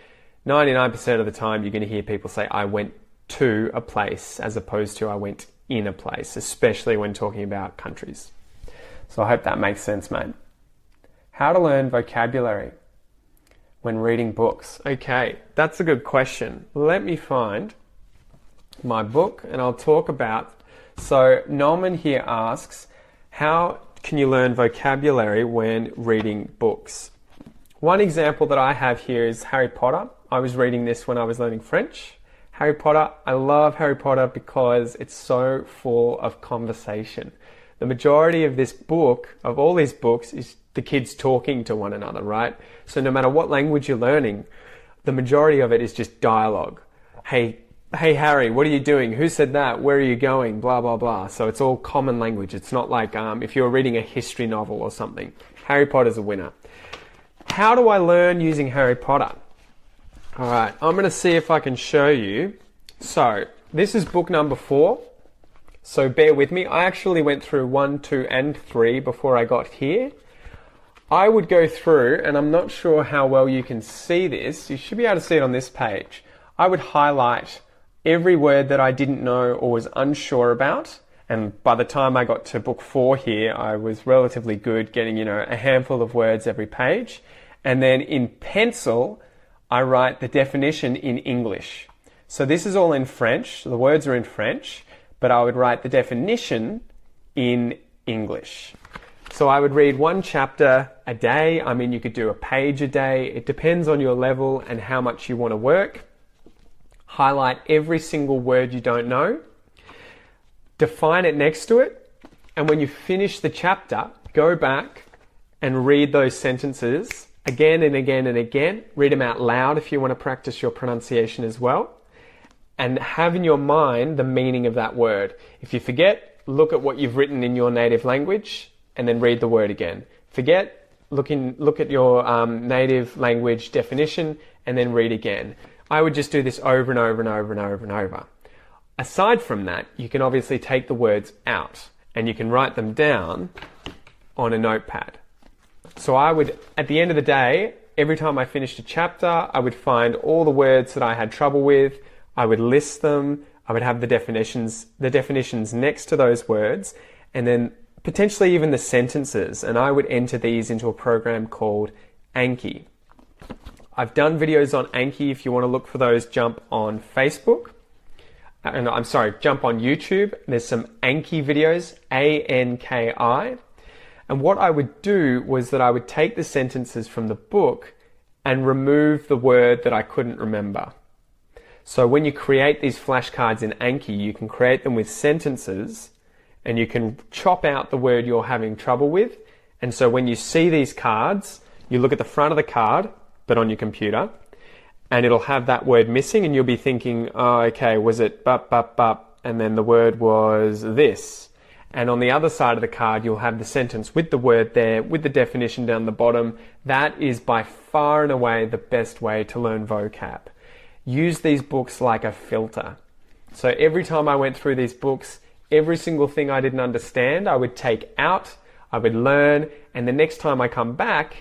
99% of the time you're going to hear people say I went to a place as opposed to I went in a place, especially when talking about countries. So I hope that makes sense, mate. How to learn vocabulary when reading books? Okay, that's a good question. Let me find my book and I'll talk about... So Norman here asks, how can you learn vocabulary when reading books? One example that I have here is Harry Potter. I was reading this when I was learning French. Harry Potter, I love Harry Potter because it's so full of conversation. The majority of this book, of all these books, is the kids talking to one another, right? So no matter what language you're learning, the majority of it is just dialogue. Hey Harry, what are you doing? Who said that? Where are you going? Blah, blah, blah. So it's all common language. It's not like if you're reading a history novel or something. Harry Potter's a winner. How do I learn using Harry Potter? All right, I'm going to see if I can show you. So this is book number 4. So bear with me. I actually went through 1, 2, and 3 before I got here. I would go through, and I'm not sure how well you can see this. You should be able to see it on this page. I would highlight every word that I didn't know or was unsure about. And by the time I got to book 4 here, I was relatively good getting, a handful of words every page. And then in pencil, I write the definition in English. So this is all in French. The words are in French, but I would write the definition in English. So I would read 1 chapter a day. I mean, you could do a page a day. It depends on your level and how much you want to work. Highlight every single word you don't know. Define it next to it. And when you finish the chapter, go back and read those sentences again and again and again. Read them out loud if you want to practice your pronunciation as well. And have in your mind the meaning of that word. If you forget, look at what you've written in your native language and then read the word again. Forget, look at your native language definition and then read again. I would just do this over and over and over and over and over. Aside from that, you can obviously take the words out and you can write them down on a notepad. So I would, at the end of the day, every time I finished a chapter, I would find all the words that I had trouble with. I would list them. I would have the definitions next to those words, and then potentially even the sentences. And I would enter these into a program called Anki. I've done videos on Anki. If you want to look for those, jump on Facebook. Jump on YouTube. There's some Anki videos, A-N-K-I. And what I would do was that I would take the sentences from the book and remove the word that I couldn't remember. So when you create these flashcards in Anki, you can create them with sentences and you can chop out the word you're having trouble with. And so when you see these cards, you look at the front of the card, but on your computer, and it'll have that word missing and you'll be thinking, oh, okay, was it bup, and then the word was this. And on the other side of the card, you'll have the sentence with the word there, with the definition down the bottom. That is by far and away the best way to learn vocab. Use these books like a filter. So every time I went through these books, every single thing I didn't understand, I would take out, I would learn, and the next time I come back,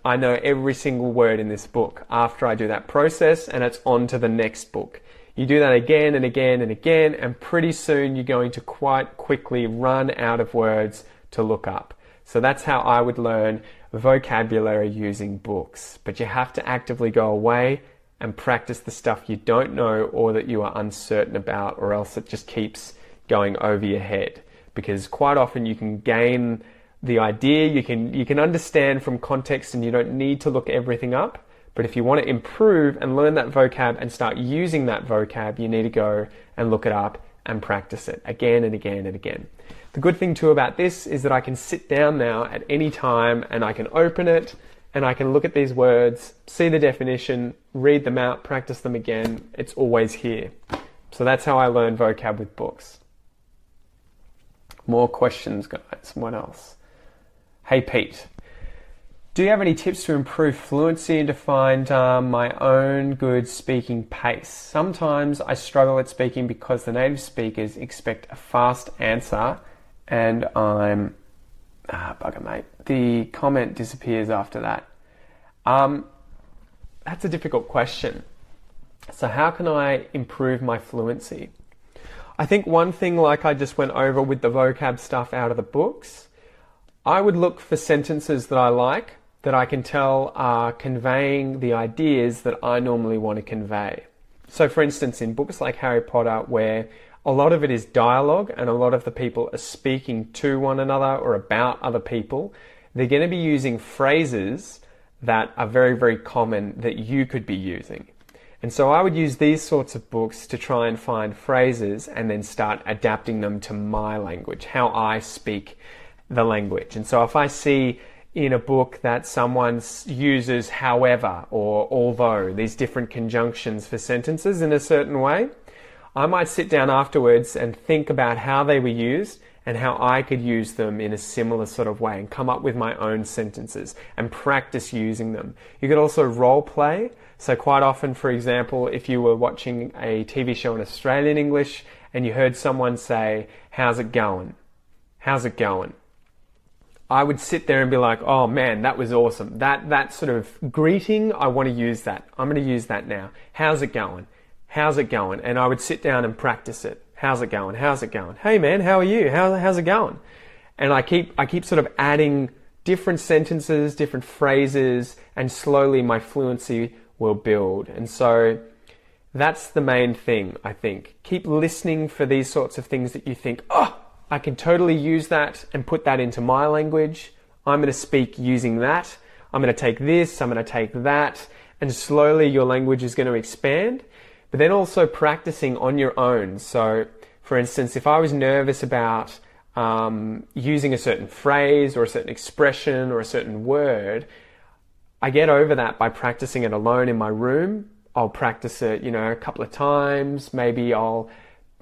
I know every single word in this book after I do that process, and it's on to the next book. You do that again and again and again, and pretty soon you're going to quite quickly run out of words to look up. So that's how I would learn vocabulary using books. But you have to actively go away and practice the stuff you don't know or that you are uncertain about, or else it just keeps going over your head. Because quite often you can gain the idea, you can understand from context, and you don't need to look everything up. But if you want to improve and learn that vocab and start using that vocab, you need to go and look it up and practice it again and again and again. The good thing too about this is that I can sit down now at any time and I can open it and I can look at these words, see the definition, read them out, practice them again. It's always here. So that's how I learn vocab with books. More questions, guys. What else? Hey, Pete. Do you have any tips to improve fluency and to find my own good speaking pace? Sometimes I struggle at speaking because the native speakers expect a fast answer and I'm... bugger, mate. The comment disappears after that. That's a difficult question. So how can I improve my fluency? I think one thing, like I just went over with the vocab stuff out of the books, I would look for sentences that I like, that I can tell are conveying the ideas that I normally want to convey. So for instance, in books like Harry Potter, where a lot of it is dialogue and a lot of the people are speaking to one another or about other people, they're going to be using phrases that are very, very common that you could be using. And so I would use these sorts of books to try and find phrases and then start adapting them to my language, how I speak the language. And so if I see in a book that someone uses however or although, these different conjunctions for sentences in a certain way, I might sit down afterwards and think about how they were used and how I could use them in a similar sort of way and come up with my own sentences and practice using them. You could also role play. So quite often, for example, if you were watching a TV show in Australian English and you heard someone say, "How's it going? How's it going?" I would sit there and be like, "Oh man, that was awesome. That sort of greeting, I want to use that. I'm going to use that now. How's it going? How's it going?" And I would sit down and practice it. How's it going? How's it going? Hey man, how are you? How's it going? And I keep sort of adding different sentences, different phrases, and slowly my fluency will build. And so that's the main thing, I think. Keep listening for these sorts of things that you think, "Oh, I can totally use that and put that into my language. I'm going to speak using that. I'm going to take this, I'm going to take that." And slowly your language is going to expand. But then also practicing on your own. So, for instance, if I was nervous about using a certain phrase or a certain expression or a certain word, I get over that by practicing it alone in my room. I'll practice it, a couple of times. Maybe I'll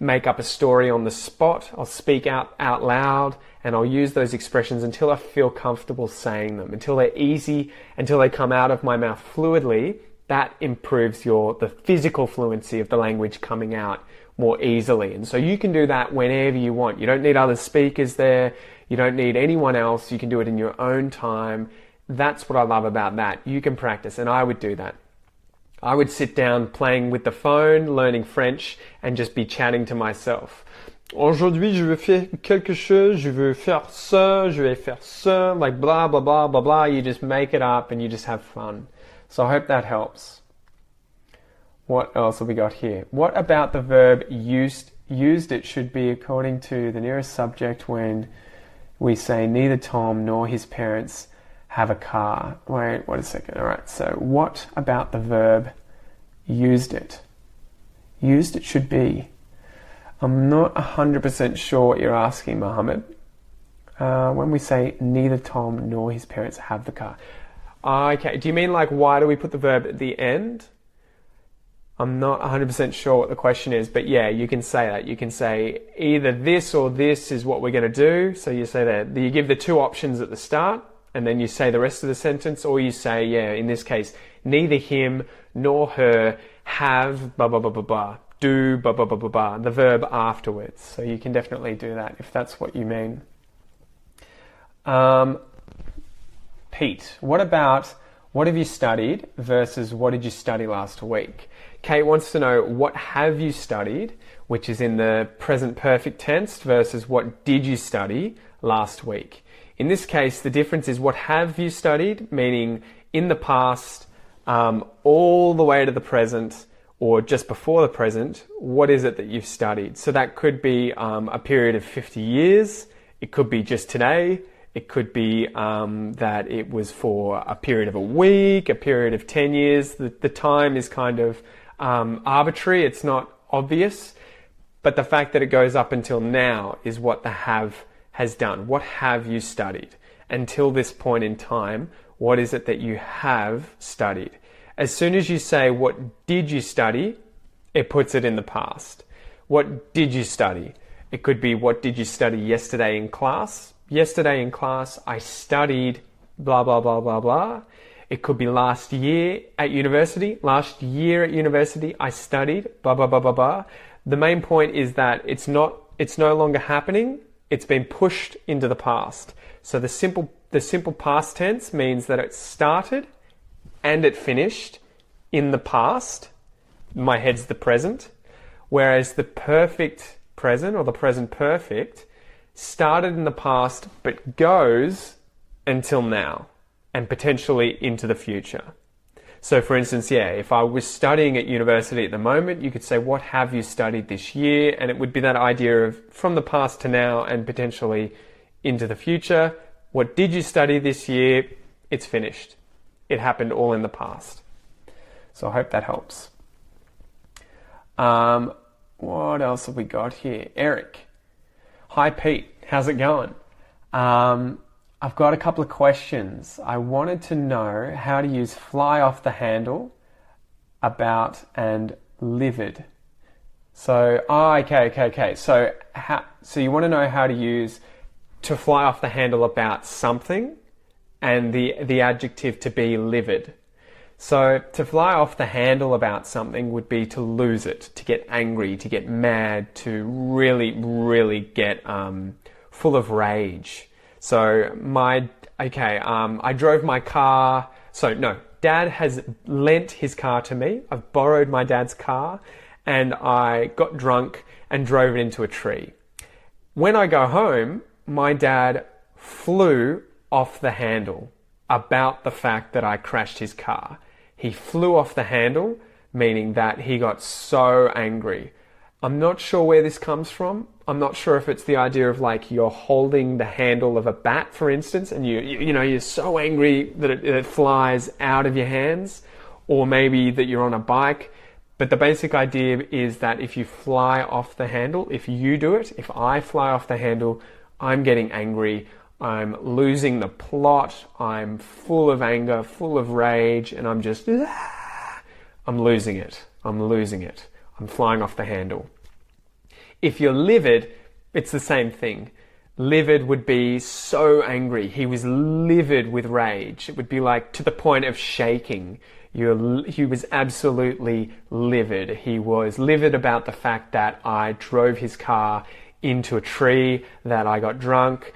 make up a story on the spot. I'll speak out loud and I'll use those expressions until I feel comfortable saying them, until they're easy, until they come out of my mouth fluidly. That improves the physical fluency of the language coming out more easily. And so you can do that whenever you want. You don't need other speakers there. You don't need anyone else. You can do it in your own time. That's what I love about that. You can practice, and I would do that. I would sit down playing with the phone, learning French, and just be chatting to myself. Aujourd'hui, je veux faire quelque chose, je veux faire ça, je vais faire ça, like blah, blah, blah, blah, blah. You just make it up and you just have fun. So I hope that helps. What else have we got here? What about the verb used? Used it should be according to the nearest subject when we say neither Tom nor his parents have a car. Wait a second. All right. So what about the verb used it? Used it should be. I'm not 100% sure what you're asking, Mohammed. When we say neither Tom nor his parents have the car. Okay. Do you mean like why do we put the verb at the end? I'm not 100% sure what the question is, but yeah, you can say that. You can say either this or this is what we're going to do. So you say that. You give the two options at the start, and then you say the rest of the sentence, or you say, yeah, in this case, neither him nor her have blah, blah, blah, blah, blah, do blah, blah, blah, blah, blah, the verb afterwards. So you can definitely do that if that's what you mean. Pete, what about what have you studied versus what did you study last week? Kate wants to know what have you studied, which is in the present perfect tense, versus what did you study last week. In this case, the difference is what have you studied, meaning in the past, all the way to the present, or just before the present, what is it that you've studied? So that could be a period of 50 years. It could be just today. It could be that it was for a period of a week, a period of 10 years. The time is kind of arbitrary. It's not obvious. But the fact that it goes up until now is what the have has done. What have you studied? Until this point in time, what is it that you have studied? As soon as you say, what did you study? It puts it in the past. What did you study? It could be, what did you study yesterday in class? Yesterday in class, I studied blah, blah, blah, blah, blah. It could be last year at university. Last year at university, I studied blah, blah, blah, blah, blah. The main point is that it's no longer happening. It's been pushed into the past. So the simple past tense means that it started and it finished in the past. My head's the present. Whereas the perfect present or the present perfect started in the past but goes until now and potentially into the future. So for instance, yeah, if I was studying at university at the moment, you could say, what have you studied this year? And it would be that idea of from the past to now and potentially into the future. What did you study this year? It's finished. It happened all in the past. So I hope that helps. What else have we got here? Eric. Hi, Pete. How's it going? I've got a couple of questions. I wanted to know how to use fly off the handle, about, and livid. So, okay. So you want to know how to use to fly off the handle about something, and the adjective to be livid. So to fly off the handle about something would be to lose it, to get angry, to get mad, to really get full of rage. So I drove my car. So no, Dad has lent his car to me. I've borrowed my dad's car, and I got drunk and drove it into a tree. When I go home, my dad flew off the handle about the fact that I crashed his car. He flew off the handle, meaning that he got so angry. I'm not sure where this comes from. I'm not sure if it's the idea of like you're holding the handle of a bat, for instance, and you're so angry that it flies out of your hands, or maybe that you're on a bike. But the basic idea is that if you fly off the handle, if you do it, if I fly off the handle, I'm getting angry, I'm losing the plot, I'm full of anger, full of rage, and I'm just, I'm losing it, I'm flying off the handle. If you're livid, it's the same thing. Livid would be so angry. He was livid with rage. It would be like to the point of shaking. He was absolutely livid. He was livid about the fact that I drove his car into a tree, that I got drunk.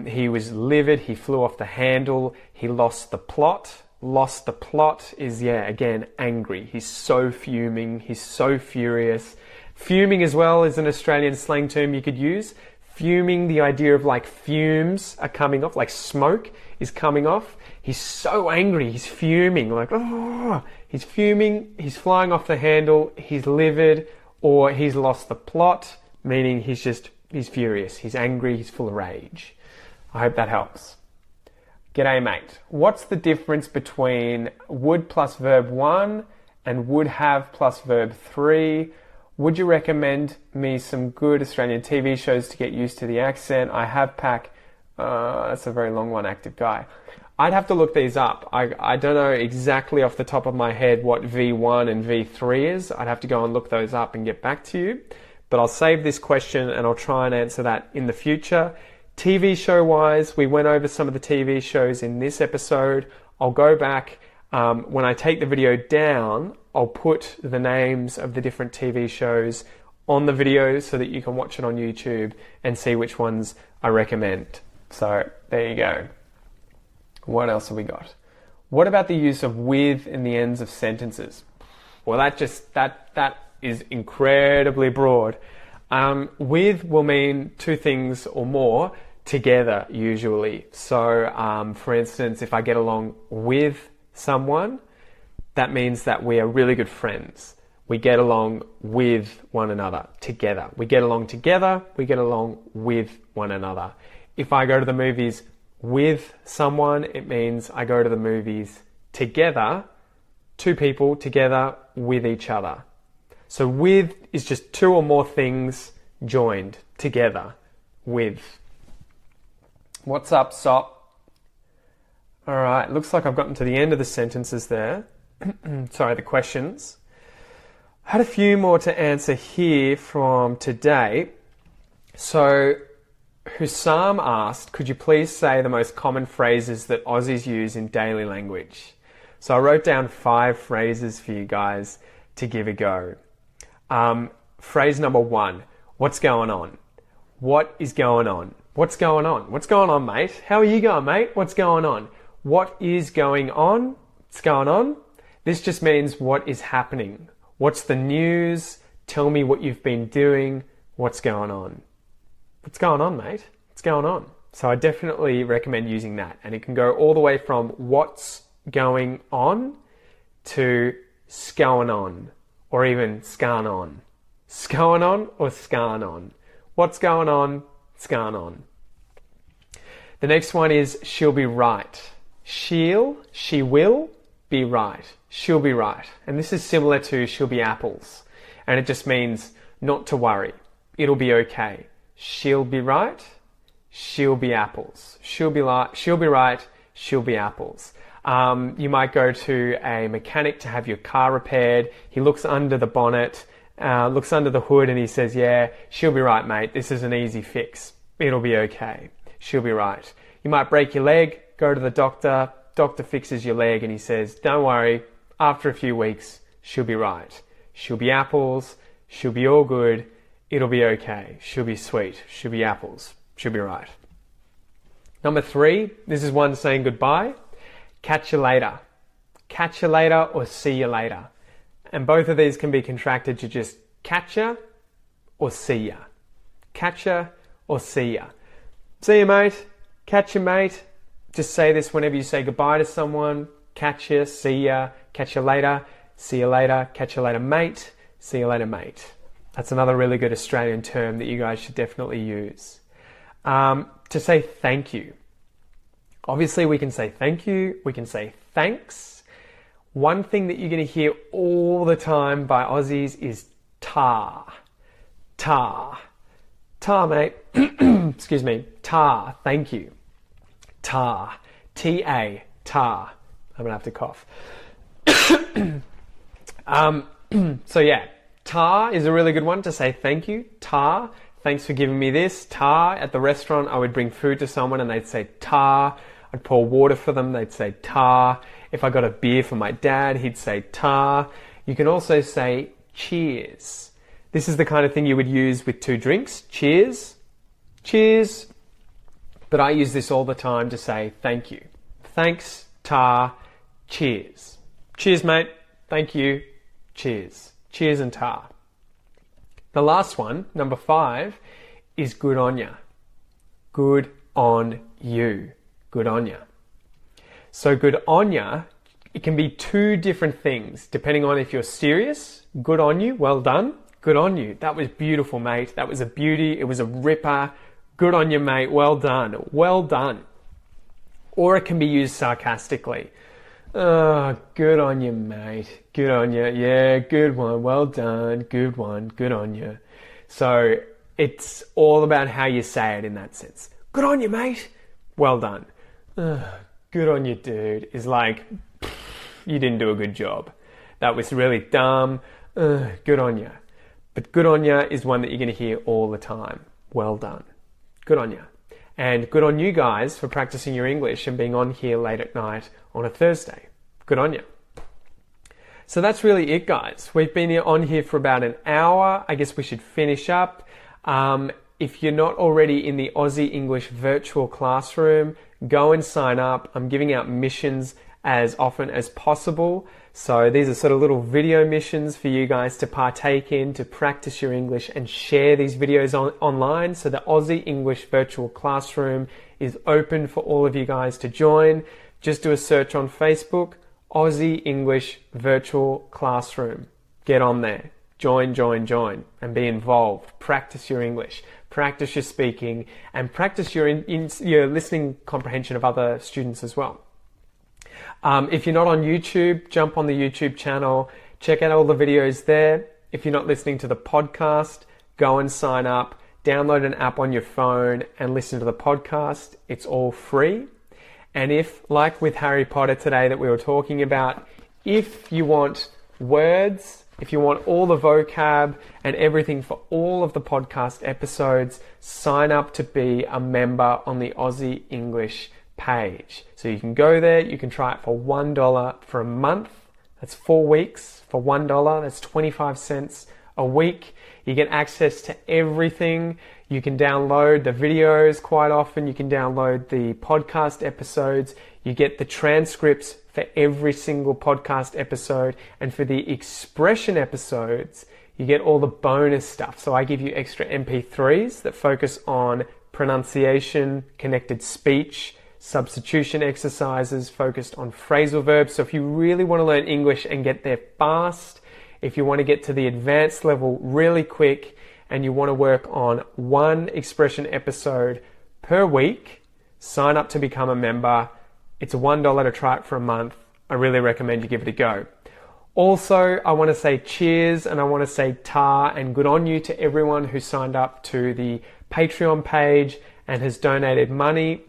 He was livid. He flew off the handle. He lost the plot. Lost the plot is, again, angry. He's so fuming. He's so furious. Fuming as well is an Australian slang term you could use. Fuming, the idea of like fumes are coming off, like smoke is coming off. He's so angry, he's fuming, like, oh, he's fuming, he's flying off the handle, he's livid, or he's lost the plot, meaning he's furious, he's angry, he's full of rage. I hope that helps. G'day, mate. What's the difference between would plus verb 1 and would have plus verb 3? Would you recommend me some good Australian TV shows to get used to the accent? I have pack. That's a very long one, active guy. I'd have to look these up. I don't know exactly off the top of my head what V1 and V3 is. I'd have to go and look those up and get back to you. But I'll save this question and I'll try and answer that in the future. TV show wise, we went over some of the TV shows in this episode. I'll go back. When I take the video down, I'll put the names of the different TV shows on the video so that you can watch it on YouTube and see which ones I recommend. So there you go. What else have we got? What about the use of with in the ends of sentences? Well, that is incredibly broad. With will mean two things or more together usually. So for instance, if I get along with someone, that means that we are really good friends. We get along with one another together. We get along together, we get along with one another. If I go to the movies with someone, it means I go to the movies together, two people together with each other. So with is just two or more things joined together with. What's up, Sop? All right, looks like I've gotten to the end of the sentences there. Sorry, the questions. I had a few more to answer here from today. So Hussam asked, could you please say the most common phrases that Aussies use in daily language? So I wrote down 5 phrases for you guys to give a go. Phrase number 1, what's going on? What is going on? What's going on? What's going on, mate? How are you going, mate? What's going on? What is going on? What's going on? This just means what is happening. What's the news? Tell me what you've been doing. What's going on? What's going on, mate? What's going on? So I definitely recommend using that. And it can go all the way from what's going on to scown on, or even scan on. Scown on or scan on. What's going on? Scan on. The next one is she'll be right. She will be right. She'll be right. And this is similar to she'll be apples. and it just means not to worry. It'll be okay. She'll be right. She'll be apples. She'll be right. She'll be apples. You might go to a mechanic to have your car repaired. He looks under the bonnet, looks under the hood, and he says, yeah, she'll be right, mate. This is an easy fix. It'll be okay. She'll be right. You might break your leg, go to the doctor. Doctor fixes your leg and he says, don't worry, after a few weeks, she'll be right. She'll be apples. She'll be all good. It'll be okay. She'll be sweet. She'll be apples. She'll be right. Number 3, this is one saying goodbye. Catch you later. Catch you later or see you later. And both of these can be contracted to just catch ya or see ya. Catch ya or see ya. See you, mate. Catch you, mate. Just say this whenever you say goodbye to someone. Catch ya, see ya, catch you later, see you later, catch you later, mate, see you later, mate. That's another really good Australian term that you guys should definitely use. To say thank you. Obviously, we can say thank you, we can say thanks. One thing that you're going to hear all the time by Aussies is ta. Ta. Ta, mate. Excuse me. Ta, thank you. Ta. T-A. Ta. I'm going to have to cough. So yeah, ta is a really good one to say thank you. Ta, thanks for giving me this. Ta, at the restaurant, I would bring food to someone and they'd say ta. I'd pour water for them, they'd say ta. If I got a beer for my dad, he'd say ta. You can also say cheers. This is the kind of thing you would use with 2 drinks. Cheers. Cheers. But I use this all the time to say thank you. Thanks, ta, cheers. Cheers, mate. Thank you. Cheers. Cheers and ta. The last one, number 5, is good on ya. Good on you. Good on ya. So good on ya, it can be 2 different things depending on if you're serious. Good on you. Well done. Good on you. That was beautiful, mate. That was a beauty. It was a ripper. Good on you, mate. Well done. Well done. Or it can be used sarcastically. Oh, good on you, mate. Good on you. Yeah, good one. Well done. Good one. Good on you. So it's all about how you say it in that sense. Good on you, mate. Well done. Good on you, dude. Is like, you didn't do a good job. That was really dumb. Good on you. But good on you is one that you're going to hear all the time. Well done. Good on you. And good on you guys for practicing your English and being on here late at night on a Thursday. Good on you. So that's really it, guys. We've been on here for about an hour. I guess we should finish up. If you're not already in the Aussie English virtual classroom, go and sign up. I'm giving out missions as often as possible. So these are sort of little video missions for you guys to partake in, to practice your English and share these videos online. So the Aussie English virtual classroom is open for all of you guys to join. Just do a search on Facebook, Aussie English virtual classroom. Get on there. Join, and be involved. Practice your English, practice your speaking, and practice your listening comprehension of other students as well. If you're not on YouTube, jump on the YouTube channel, check out all the videos there. If you're not listening to the podcast, go and sign up, download an app on your phone and listen to the podcast. It's all free. And if, like with Harry Potter today that we were talking about, if you want words, if you want all the vocab and everything for all of the podcast episodes, sign up to be a member on the Aussie English page. So you can go there, you can try it for $1 for a month. That's 4 weeks for $1. That's 25 cents a week. You get access to everything. You can download the videos quite often. You can download the podcast episodes. You get the transcripts for every single podcast episode. And for the expression episodes, you get all the bonus stuff. So I give you extra MP3s that focus on pronunciation, connected speech, substitution exercises focused on phrasal verbs. So if you really want to learn English and get there fast, if you want to get to the advanced level really quick, and you want to work on 1 expression episode per week, sign up to become a member. It's $1 to try it for a month. I really recommend you give it a go. Also, I want to say cheers and I want to say ta and good on you to everyone who signed up to the Patreon page and has donated money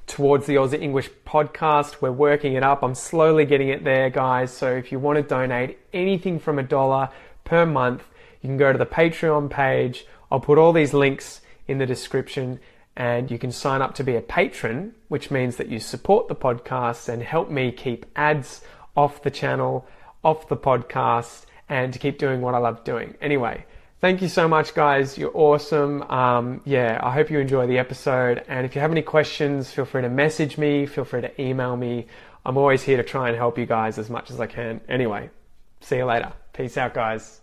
towards the Aussie English podcast. We're working it up. I'm slowly getting it there, guys. So if you want to donate anything from $1 per month, you can go to the Patreon page. I'll put all these links in the description and you can sign up to be a patron, which means that you support the podcast and help me keep ads off the channel, off the podcast, and to keep doing what I love doing. Anyway, thank you so much, guys. You're awesome. I hope you enjoy the episode. And if you have any questions, feel free to message me. Feel free to email me. I'm always here to try and help you guys as much as I can. Anyway, see you later. Peace out, guys.